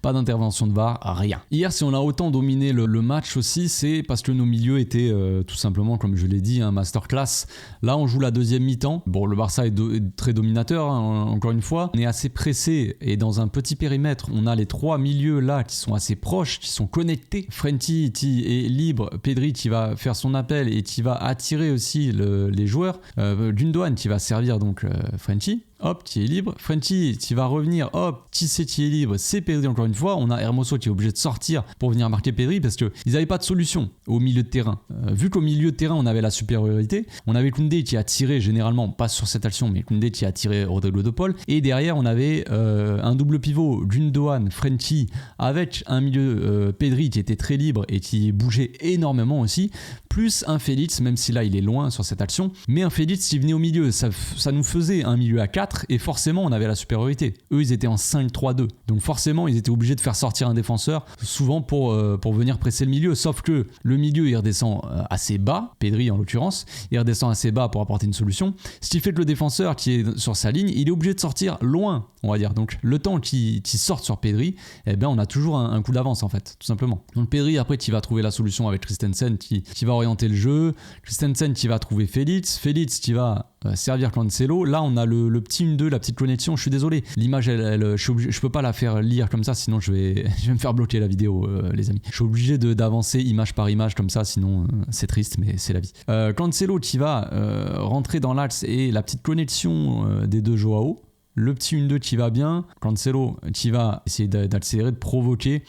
Pas d'intervention de VAR, rien. Hier, si on a autant dominé le match aussi, c'est parce que nos milieux étaient tout simplement, comme je l'ai dit, un masterclass. Là, on joue la deuxième mi-temps. Bon, le Barça est très dominateur, hein, encore une fois. On est assez pressé et dans un petit périmètre, on a les 3 milieux là qui sont assez proches, qui sont connectés. Frenkie qui est libre, Pedri qui va faire son appel et qui va attirer aussi les joueurs. Gundogan qui va servir donc Frenkie. Hop, qui est libre. Frenkie, qui va revenir. Hop, Tissé qui est libre. C'est Pedri encore une fois. On a Hermoso qui est obligé de sortir pour venir marquer Pedri parce qu'ils n'avaient pas de solution au milieu de terrain. Vu qu'au milieu de terrain, on avait la supériorité, on avait Koundé qui a tiré généralement, pas sur cette action, mais Koundé qui a tiré Rodrigo de Paul. Et derrière, on avait un double pivot, Gundogan, Frenkie, avec un milieu Pedri qui était très libre et qui bougeait énormément aussi. Plus un Félix, même si là il est loin sur cette action, mais un Félix qui venait au milieu, ça nous faisait un milieu à 4 et forcément on avait la supériorité. Eux ils étaient en 5-3-2, donc forcément ils étaient obligés de faire sortir un défenseur, souvent pour venir presser le milieu, sauf que le milieu il redescend assez bas, Pedri en l'occurrence, il redescend assez bas pour apporter une solution, ce qui fait que le défenseur qui est sur sa ligne, il est obligé de sortir loin, on va dire. Donc le temps qu'il sorte sur Pedri, eh bien on a toujours un coup d'avance en fait, tout simplement. Donc Pedri après qui va trouver la solution avec Christensen qui va orienter le jeu, Christensen qui va trouver Félix qui va servir Cancelo. Là on a le petit 1-2, la petite connexion. Je suis désolé, l'image je peux pas la faire lire comme ça, sinon je vais me faire bloquer la vidéo, les amis. Je suis obligé d'avancer image par image comme ça, sinon c'est triste, mais c'est la vie. Cancelo qui va rentrer dans l'axe et la petite connexion des deux Joao. Le petit 1-2 qui va bien, Cancelo qui va essayer d'accélérer, de provoquer.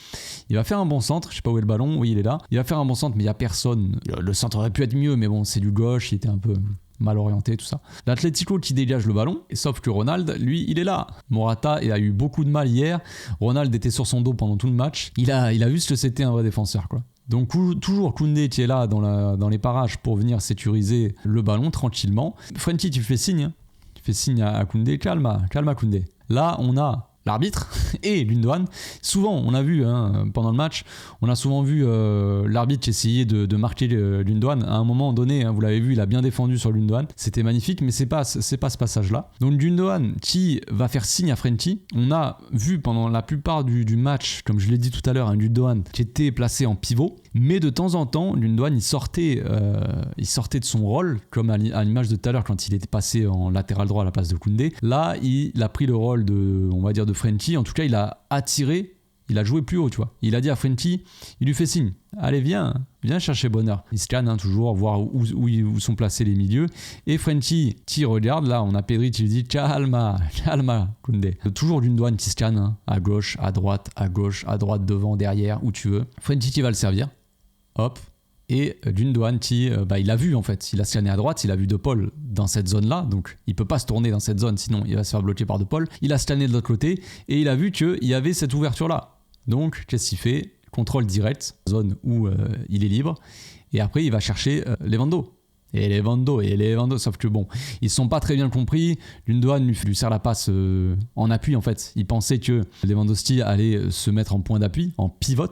Il va faire un bon centre, je sais pas où est le ballon, oui il est là. Il va faire un bon centre mais il n'y a personne. Le centre aurait pu être mieux mais bon c'est du gauche, il était un peu mal orienté tout ça. L'Atlético qui dégage le ballon, sauf que Ronald, lui, il est là. Morata, il a eu beaucoup de mal hier. Ronald était sur son dos pendant tout le match. Il a vu ce que c'était un vrai défenseur quoi. Donc toujours Koundé qui est là dans les parages pour venir sécuriser le ballon tranquillement. Frenkie tu fais signe, hein. Fait signe à Koundé, calma Koundé. Là, on a l'arbitre et Gundogan. Souvent, on a vu pendant le match, on a souvent vu l'arbitre essayer de marquer Gundogan. À un moment donné, vous l'avez vu, il a bien défendu sur Gundogan. C'était magnifique, mais c'est pas ce passage-là. Donc Gundogan qui va faire signe à Frenkie. On a vu pendant la plupart du match, comme je l'ai dit tout à l'heure, un Gundogan qui était placé en pivot. Mais de temps en temps, Gundogan il sortait de son rôle, comme à l'image de tout à l'heure quand il était passé en latéral droit à la place de Koundé. Là, il a pris le rôle de Frenkie. En tout cas, il a attiré, il a joué plus haut, tu vois. Il a dit à Frenkie, il lui fait signe. Allez, viens chercher bonheur. Il scanne toujours, voir où sont placés les milieux. Et Frenkie qui regarde, là, on a Pedri qui lui dit calma, Koundé. Toujours Gundogan qui scanne, à gauche, à droite, devant, derrière, où tu veux. Frenkie qui va le servir. Hop, et Gundogan qui, il a vu en fait, il a scanné à droite, il a vu De Paul dans cette zone-là, donc il peut pas se tourner dans cette zone, sinon il va se faire bloquer par De Paul. Il a scanné de l'autre côté et il a vu qu'il y avait cette ouverture-là. Donc qu'est-ce qu'il fait ? Contrôle direct, zone où il est libre, et après il va chercher Lewandowski. Et les Vando, sauf que bon, ils sont pas très bien compris. Gundogan lui sert la passe en appui en fait. Il pensait que Lewandowski allait se mettre en point d'appui, en pivot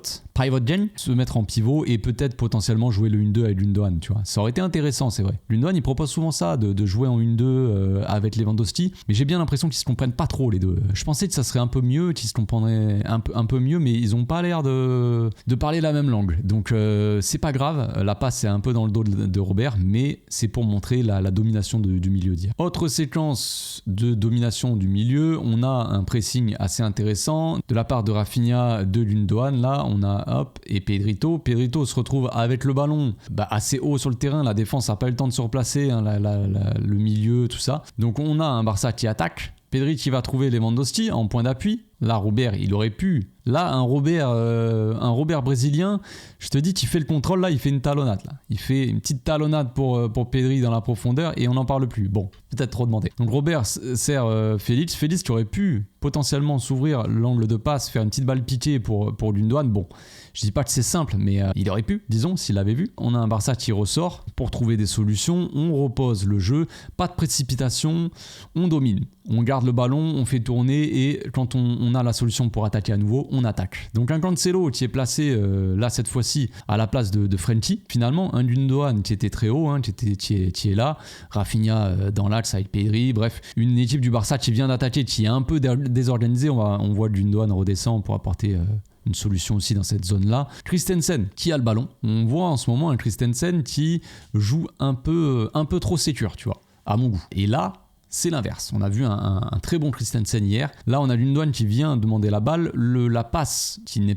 game, se mettre en pivot et peut-être potentiellement jouer le 1-2 avec Gundogan, tu vois. Ça aurait été intéressant, c'est vrai. Gundogan, il propose souvent ça, de jouer en 1-2 avec Lewandowski, mais j'ai bien l'impression qu'ils se comprennent pas trop les deux. Je pensais que ça serait un peu mieux, qu'ils se comprendraient un peu mieux, mais ils ont pas l'air de parler la même langue. Donc c'est pas grave, la passe est un peu dans le dos de Robert, mais c'est pour montrer la domination du milieu d'hier. Autre séquence de domination du milieu, on a un pressing assez intéressant de la part de Rafinha, de Gundogan. Là, on a et Pedrito se retrouve avec le ballon assez haut sur le terrain. La défense n'a pas eu le temps de se replacer, le milieu, tout ça. Donc on a un Barça qui attaque. Pedri qui va trouver Lewandowski en point d'appui. Là, Robert, il aurait pu Là, un Robert brésilien, je te dis, tu fais le contrôle, là, il fait une talonnade. Là. Il fait une petite talonnade pour Pedri dans la profondeur et on n'en parle plus. Bon, peut-être trop demandé. Donc Robert sert Félix. Félix, tu aurais pu potentiellement s'ouvrir l'angle de passe, faire une petite balle piquée pour Gundogan. Bon, je dis pas que c'est simple, mais il aurait pu, disons, s'il l'avait vu. On a un Barça qui ressort pour trouver des solutions. On repose le jeu, pas de précipitation, on domine. On garde le ballon, on fait tourner et quand on a la solution pour attaquer à nouveau, on attaque. Donc un Cancelo qui est placé là cette fois-ci à la place de Frenkie. Finalement, un Gundogan qui était très haut, qui est là. Rafinha dans l'axe avec Pedri. Bref, une équipe du Barça qui vient d'attaquer, qui est un peu désorganisée. On voit Gundogan redescend pour apporter une solution aussi dans cette zone-là. Christensen qui a le ballon. On voit en ce moment un Christensen qui joue un peu trop sécure, tu vois, à mon goût. Et là, c'est l'inverse. On a vu un très bon Christensen hier. Là, on a Gundogan qui vient demander la balle. La passe qui ne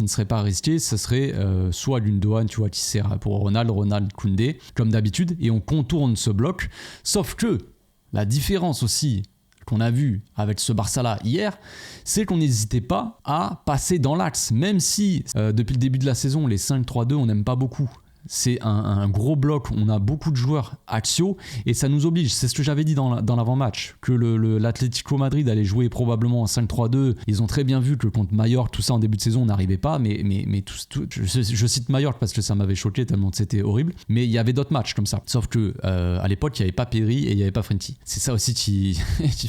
serait pas risquée, ce serait soit Gundogan, tu vois, qui sert pour Ronald Koundé, comme d'habitude, et on contourne ce bloc. Sauf que la différence aussi qu'on a vu avec ce Barça-là hier, c'est qu'on n'hésitait pas à passer dans l'axe, même si depuis le début de la saison, les 5-3-2, on n'aime pas beaucoup. C'est un gros bloc, on a beaucoup de joueurs axiaux et ça nous oblige, c'est ce que j'avais dit dans l'avant-match, que l'Atlético Madrid allait jouer probablement en 5-3-2. Ils ont très bien vu que contre Mallorca, tout ça en début de saison, on n'arrivait pas, mais je cite Mallorca parce que ça m'avait choqué tellement c'était horrible, mais il y avait d'autres matchs comme ça, sauf que à l'époque, il n'y avait pas Pedri et il n'y avait pas Frenkie. C'est ça aussi qui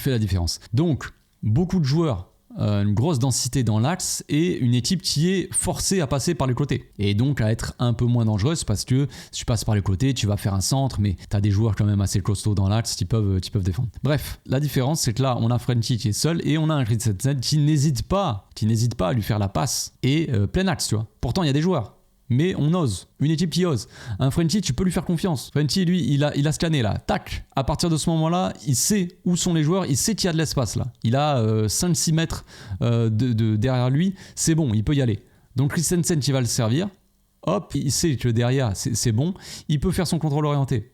fait la différence. Donc, beaucoup de joueurs, une grosse densité dans l'axe et une équipe qui est forcée à passer par les côtés et donc à être un peu moins dangereuse parce que si tu passes par les côtés tu vas faire un centre mais tu as des joueurs quand même assez costauds dans l'axe qui peuvent défendre. Bref, la différence c'est que là on a Frenkie qui est seul et on a un Christensen qui n'hésite pas à lui faire la passe et plein axe, tu vois. Pourtant il y a des joueurs mais on ose, une équipe qui ose. Un Frenkie, tu peux lui faire confiance. Frenkie, lui, il a scanné là, tac. À partir de ce moment-là, il sait où sont les joueurs, il sait qu'il y a de l'espace là. Il a 5-6 mètres derrière lui, c'est bon, il peut y aller. Donc Christensen qui va le servir, hop, il sait que derrière c'est bon, il peut faire son contrôle orienté.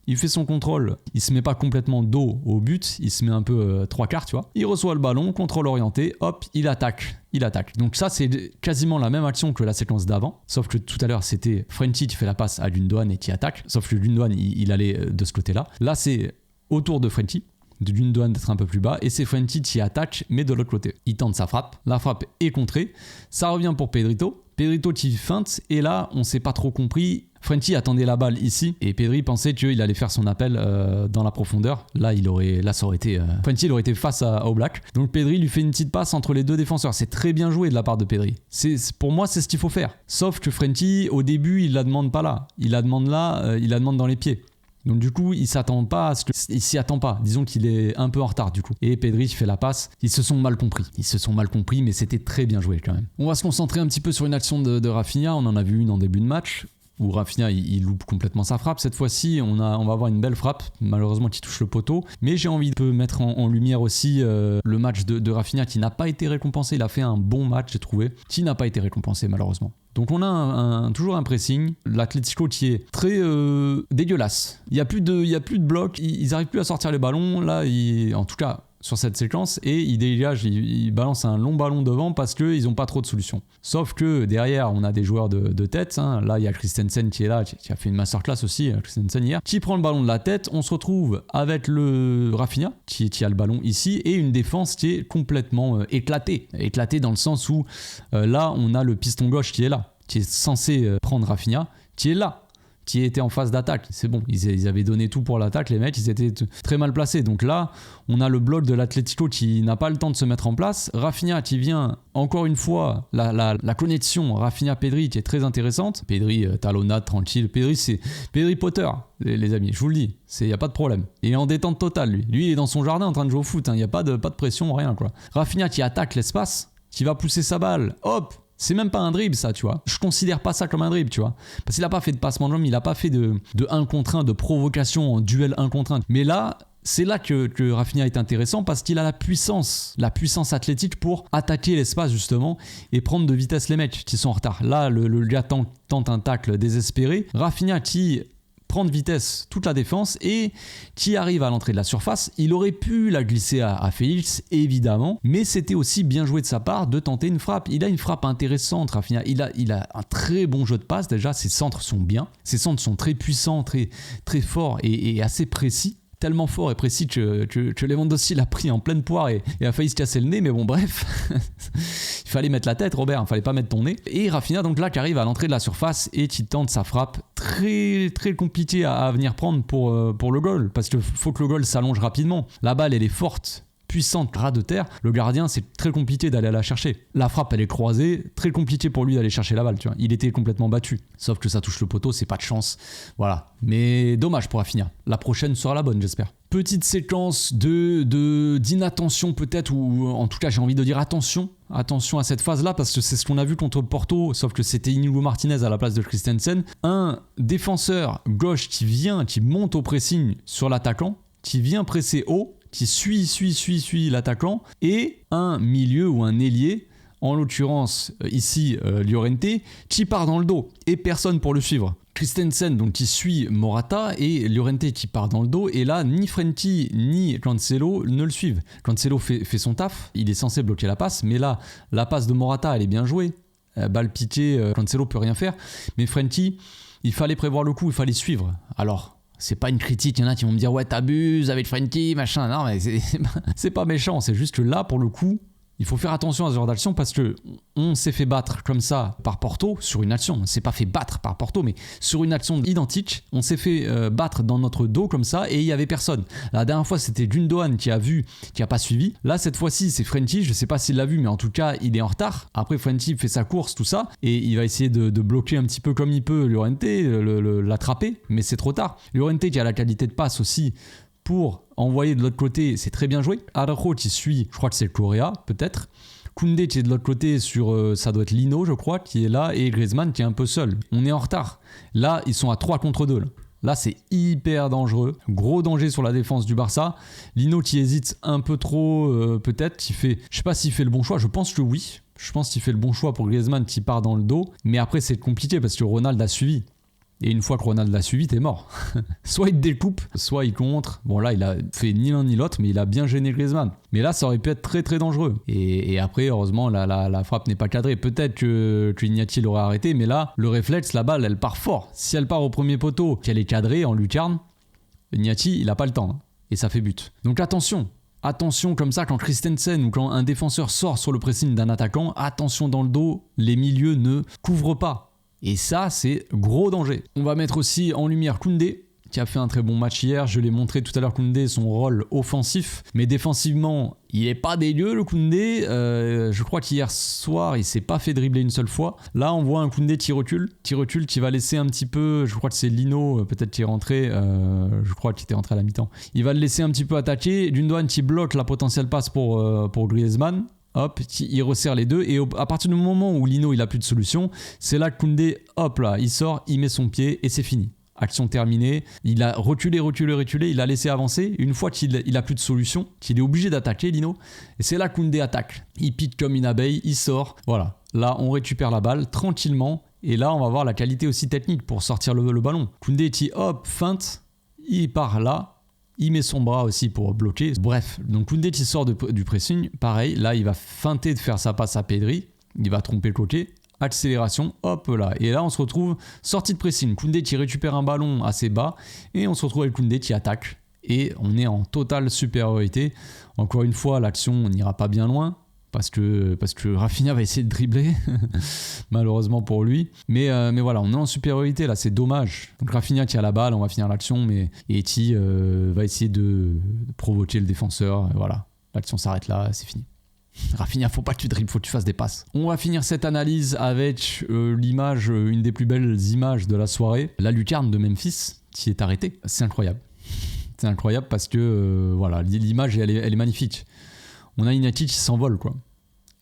Il fait son contrôle, il se met pas complètement dos au but, il se met un peu 3/4, tu vois. Il reçoit le ballon, contrôle orienté, hop, il attaque. Donc ça, c'est quasiment la même action que la séquence d'avant, sauf que tout à l'heure, c'était Frenkie qui fait la passe à Gundogan et qui attaque, sauf que Gundogan, il allait de ce côté-là. Là, c'est autour de Frenkie, de Gundogan d'être un peu plus bas, et c'est Frenkie qui attaque, mais de l'autre côté. Il tente sa frappe, la frappe est contrée, ça revient pour Pedrito qui feinte, et là, on s'est pas trop compris. Frenkie attendait la balle ici et Pedri pensait qu'il allait faire son appel dans la profondeur. Là, ça aurait été Frenkie, il aurait été face à Oblak. Donc Pedri lui fait une petite passe entre les deux défenseurs. C'est très bien joué de la part de Pedri. Pour moi, c'est ce qu'il faut faire. Sauf que Frenkie, au début, il la demande pas là. Il la demande là, il la demande dans les pieds. Donc du coup, il s'y attend pas. Disons qu'il est un peu en retard du coup. Et Pedri fait la passe. Ils se sont mal compris, mais c'était très bien joué quand même. On va se concentrer un petit peu sur une action de Rafinha. On en a vu une en début de match où Rafinha il loupe complètement sa frappe. Cette fois-ci, on va avoir une belle frappe, malheureusement qui touche le poteau. Mais j'ai envie de mettre en lumière aussi le match de Rafinha qui n'a pas été récompensé. Il a fait un bon match, j'ai trouvé, qui n'a pas été récompensé malheureusement. Donc on a toujours un pressing, l'Atlético qui est très dégueulasse. Il y a plus de blocs, ils n'arrivent plus à sortir les ballons. Là, en tout cas sur cette séquence, et ils dégagent, ils balancent un long ballon devant parce qu'ils n'ont pas trop de solutions. Sauf que derrière, on a des joueurs de tête. Là, il y a Christensen qui est là, qui a fait une masterclass aussi, Christensen hier, qui prend le ballon de la tête. On se retrouve avec le Rafinha qui a le ballon ici et une défense qui est complètement éclatée. Éclatée dans le sens où là, on a le piston gauche qui est là, qui est censé prendre Rafinha, qui est là, qui était en phase d'attaque. C'est bon, ils avaient donné tout pour l'attaque, les mecs, ils étaient très mal placés. Donc là, on a le bloc de l'Atlético qui n'a pas le temps de se mettre en place. Rafinha qui vient, encore une fois, la connexion Rafinha-Pedri qui est très intéressante. Pedri, talonnade, tranquille. Pedri, c'est Pedri Potter, les amis, je vous le dis. Il n'y a pas de problème. Il est en détente totale, lui. Lui, il est dans son jardin en train de jouer au foot. Il n'y a pas de pression, rien, quoi. Rafinha qui attaque l'espace, qui va pousser sa balle. Hop! C'est même pas un dribble ça, tu vois. Je considère pas ça comme un dribble, tu vois. Parce qu'il a pas fait de passement de jambe, il a pas fait de 1 contre 1, de provocation en duel 1 contre 1. Mais là, c'est là que Rafinha est intéressant parce qu'il a la puissance athlétique pour attaquer l'espace justement et prendre de vitesse les mecs qui sont en retard. Là, le gars tente un tacle désespéré. Rafinha qui prendre vitesse toute la défense et qui arrive à l'entrée de la surface. Il aurait pu la glisser à Félix, évidemment, mais c'était aussi bien joué de sa part de tenter une frappe. Il a une frappe intéressante, Rafinha. Il a un très bon jeu de passe déjà, ses centres sont bien, ses centres sont très puissants, très, très forts et assez précis. Tellement fort et précis que Lewandowski l'a pris en pleine poire et a failli se casser le nez, mais bon bref, il fallait mettre la tête, Robert, il fallait pas mettre ton nez. Et Rafinha donc là qui arrive à l'entrée de la surface et qui tente sa frappe, très très compliqué à venir prendre pour le goal, parce qu'il faut que le goal s'allonge rapidement. La balle elle est forte, puissante, ras de terre, le gardien c'est très compliqué d'aller la chercher. La frappe elle est croisée, très compliqué pour lui d'aller chercher la balle, tu vois. Il était complètement battu, sauf que ça touche le poteau, c'est pas de chance, voilà. Mais dommage pour Rafinha, la prochaine sera la bonne j'espère. Petite séquence d'inattention peut-être, ou en tout cas j'ai envie de dire attention à cette phase là, parce que c'est ce qu'on a vu contre Porto, sauf que c'était Inigo Martinez à la place de Christensen, un défenseur gauche qui monte au pressing sur l'attaquant, qui vient presser haut, qui suit l'attaquant, et un milieu ou un ailier, en l'occurrence ici Llorente, qui part dans le dos et personne pour le suivre. Christensen donc qui suit Morata et Llorente qui part dans le dos, et là ni Frenkie ni Cancelo ne le suivent. Cancelo fait son taf, il est censé bloquer la passe, mais là la passe de Morata elle est bien jouée, balle piquée, Cancelo peut rien faire, mais Frenkie il fallait prévoir le coup, il fallait suivre. Alors c'est pas une critique, il y en a qui vont me dire ouais t'abuses avec Frenkie machin, non mais c'est pas méchant, c'est juste que là pour le coup il faut faire attention à ce genre d'action, parce que on s'est fait battre comme ça par Porto sur une action, on s'est pas fait battre par Porto mais sur une action identique, on s'est fait battre dans notre dos comme ça et il y avait personne. La dernière fois c'était Gundogan qui a pas suivi, là cette fois-ci c'est Frenkie, je sais pas s'il l'a vu mais en tout cas il est en retard. Après Frenkie fait sa course tout ça et il va essayer de bloquer un petit peu comme il peut Llorente, l'attraper, mais c'est trop tard. Llorente qui a la qualité de passe aussi pour envoyer de l'autre côté, c'est très bien joué. Araujo qui suit, je crois que c'est le Correa peut-être. Koundé qui est de l'autre côté sur, ça doit être Lino je crois, qui est là, et Griezmann qui est un peu seul. On est en retard. Là ils sont à 3 contre 2 là. Là c'est hyper dangereux, gros danger sur la défense du Barça. Lino qui hésite un peu trop peut-être, qui fait, je sais pas s'il fait le bon choix, je pense que oui. Je pense qu'il fait le bon choix pour Griezmann qui part dans le dos, mais après c'est compliqué parce que Ronald a suivi. Et une fois que Ronald l'a suivi, t'es mort. Soit il te découpe, soit il contre. Bon là, il a fait ni l'un ni l'autre, mais il a bien gêné Griezmann. Mais là, ça aurait pu être très très dangereux. Et après, heureusement, la frappe n'est pas cadrée. Peut-être que Iñaki l'aurait arrêté, mais là, le réflexe, la balle, elle part fort. Si elle part au premier poteau, qu'elle est cadrée en lucarne, Iñaki, il a pas le temps. Et ça fait but. Donc attention comme ça, quand Christensen ou quand un défenseur sort sur le pressing d'un attaquant, attention dans le dos, les milieux ne couvrent pas. Et ça, c'est gros danger. On va mettre aussi en lumière Koundé, qui a fait un très bon match hier. Je l'ai montré tout à l'heure, Koundé, son rôle offensif. Mais défensivement, il n'est pas dégueu, le Koundé. Je crois qu'hier soir, il s'est pas fait dribbler une seule fois. Là, on voit un Koundé qui recule, qui va laisser un petit peu... Je crois que c'est Lino, peut-être qui est rentré. Je crois qu'il était rentré à la mi-temps. Il va le laisser un petit peu attaquer. Gundogan qui bloque la potentielle passe pour Griezmann. Hop, il resserre les deux, et à partir du moment où Lino il a plus de solution, c'est là que Koundé, hop là, il sort, il met son pied et c'est fini. Action terminée, il a reculé, il a laissé avancer. Une fois qu'il a plus de solution, qu'il est obligé d'attaquer Lino, et c'est là que Koundé attaque. Il pique comme une abeille, il sort, voilà. Là on récupère la balle tranquillement, et là on va voir la qualité aussi technique pour sortir le ballon. Koundé qui hop, feinte, il part là. Il met son bras aussi pour bloquer. Bref, donc Koundé qui sort du pressing, pareil, là il va feinter de faire sa passe à Pedri, il va tromper le côté, accélération, hop là. Et là on se retrouve sortie de pressing, Koundé qui récupère un ballon assez bas, et on se retrouve avec Koundé qui attaque. Et on est en totale supériorité. Encore une fois, l'action n'ira pas bien loin, parce que Rafinha va essayer de dribbler, malheureusement pour lui. Mais voilà, on est en supériorité là, c'est dommage. Donc Rafinha qui a la balle, on va finir l'action, mais Eti va essayer de provoquer le défenseur. Voilà, l'action s'arrête là, c'est fini. Rafinha, faut pas que tu dribbles, faut que tu fasses des passes. On va finir cette analyse avec l'image, une des plus belles images de la soirée, la lucarne de Memphis qui est arrêtée. C'est incroyable. C'est incroyable parce que voilà, l'image elle est magnifique. On a Iñaki qui s'envole quoi.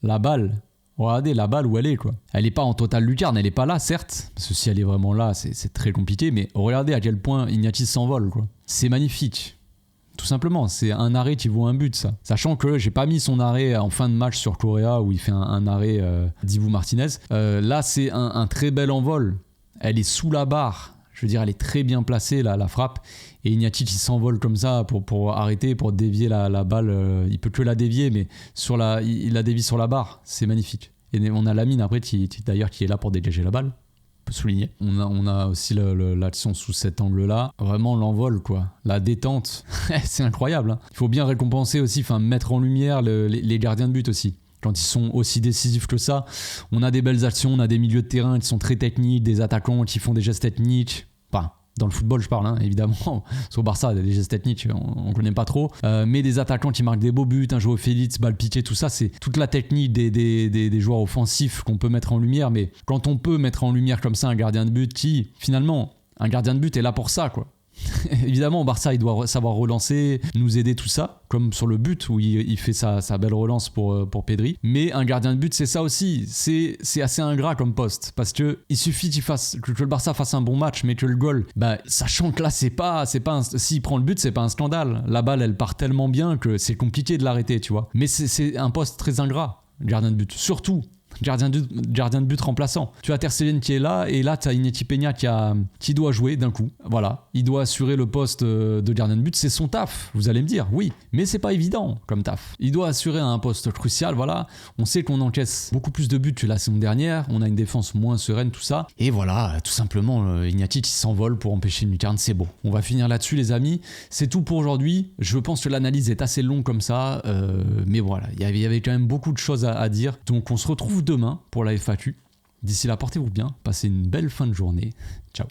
La balle, regardez la balle où elle est quoi. Elle est pas en totale lucarne, elle est pas là certes, parce que si elle est vraiment là c'est très compliqué, mais regardez à quel point Iñaki s'envole quoi. C'est magnifique. Tout simplement, c'est un arrêt qui vaut un but ça. Sachant que j'ai pas mis son arrêt en fin de match sur Correa où il fait un arrêt d'Ibu Martinez. Là c'est un très bel envol. Elle est sous la barre. veux dire, elle est très bien placée, la frappe. Et Iñárritu, il s'envole comme ça pour arrêter, pour dévier la balle. Il peut que la dévier, mais il la dévie sur la barre. C'est magnifique. Et on a Lamine après, d'ailleurs, qui est là pour dégager la balle. On peut souligner. On a aussi l'action sous cet angle-là. Vraiment l'envol, quoi. La détente. C'est incroyable. Hein. Il faut bien récompenser aussi, mettre en lumière les gardiens de but aussi. Quand ils sont aussi décisifs que ça, on a des belles actions, on a des milieux de terrain qui sont très techniques, des attaquants qui font des gestes techniques. Enfin, dans le football, je parle, hein, évidemment. Sur Barça, des gestes techniques, on ne connaît pas trop. Mais des attaquants qui marquent des beaux buts, un João Félix, balle piquée, tout ça, c'est toute la technique des joueurs offensifs qu'on peut mettre en lumière. Mais quand on peut mettre en lumière comme ça un gardien de but qui, finalement, un gardien de but est là pour ça, quoi. Évidemment, Barça, il doit savoir relancer, nous aider, tout ça, comme sur le but où il fait sa belle relance pour Pedri. Mais un gardien de but, c'est ça aussi. C'est assez ingrat comme poste parce que il suffit que le Barça fasse un bon match, mais que le goal, sachant que là, s'il prend le but, c'est pas un scandale. La balle, elle part tellement bien que c'est compliqué de l'arrêter, tu vois. Mais c'est un poste très ingrat, gardien de but. Surtout. Gardien de but remplaçant. Tu as Ter Stegen qui est là et là tu as Iñaki Peña qui doit jouer d'un coup. Voilà, il doit assurer le poste de gardien de but, c'est son taf. Vous allez me dire, oui, mais c'est pas évident comme taf. Il doit assurer un poste crucial, voilà. On sait qu'on encaisse beaucoup plus de buts que la saison dernière, on a une défense moins sereine, tout ça. Et voilà, tout simplement, Iñaki qui s'envole pour empêcher une lucarne, c'est beau. On va finir là-dessus les amis. C'est tout pour aujourd'hui. Je pense que l'analyse est assez longue comme ça, mais voilà, il y avait quand même beaucoup de choses à dire. Donc on se retrouve demain pour la FAQ. D'ici là, portez-vous bien, passez une belle fin de journée. Ciao.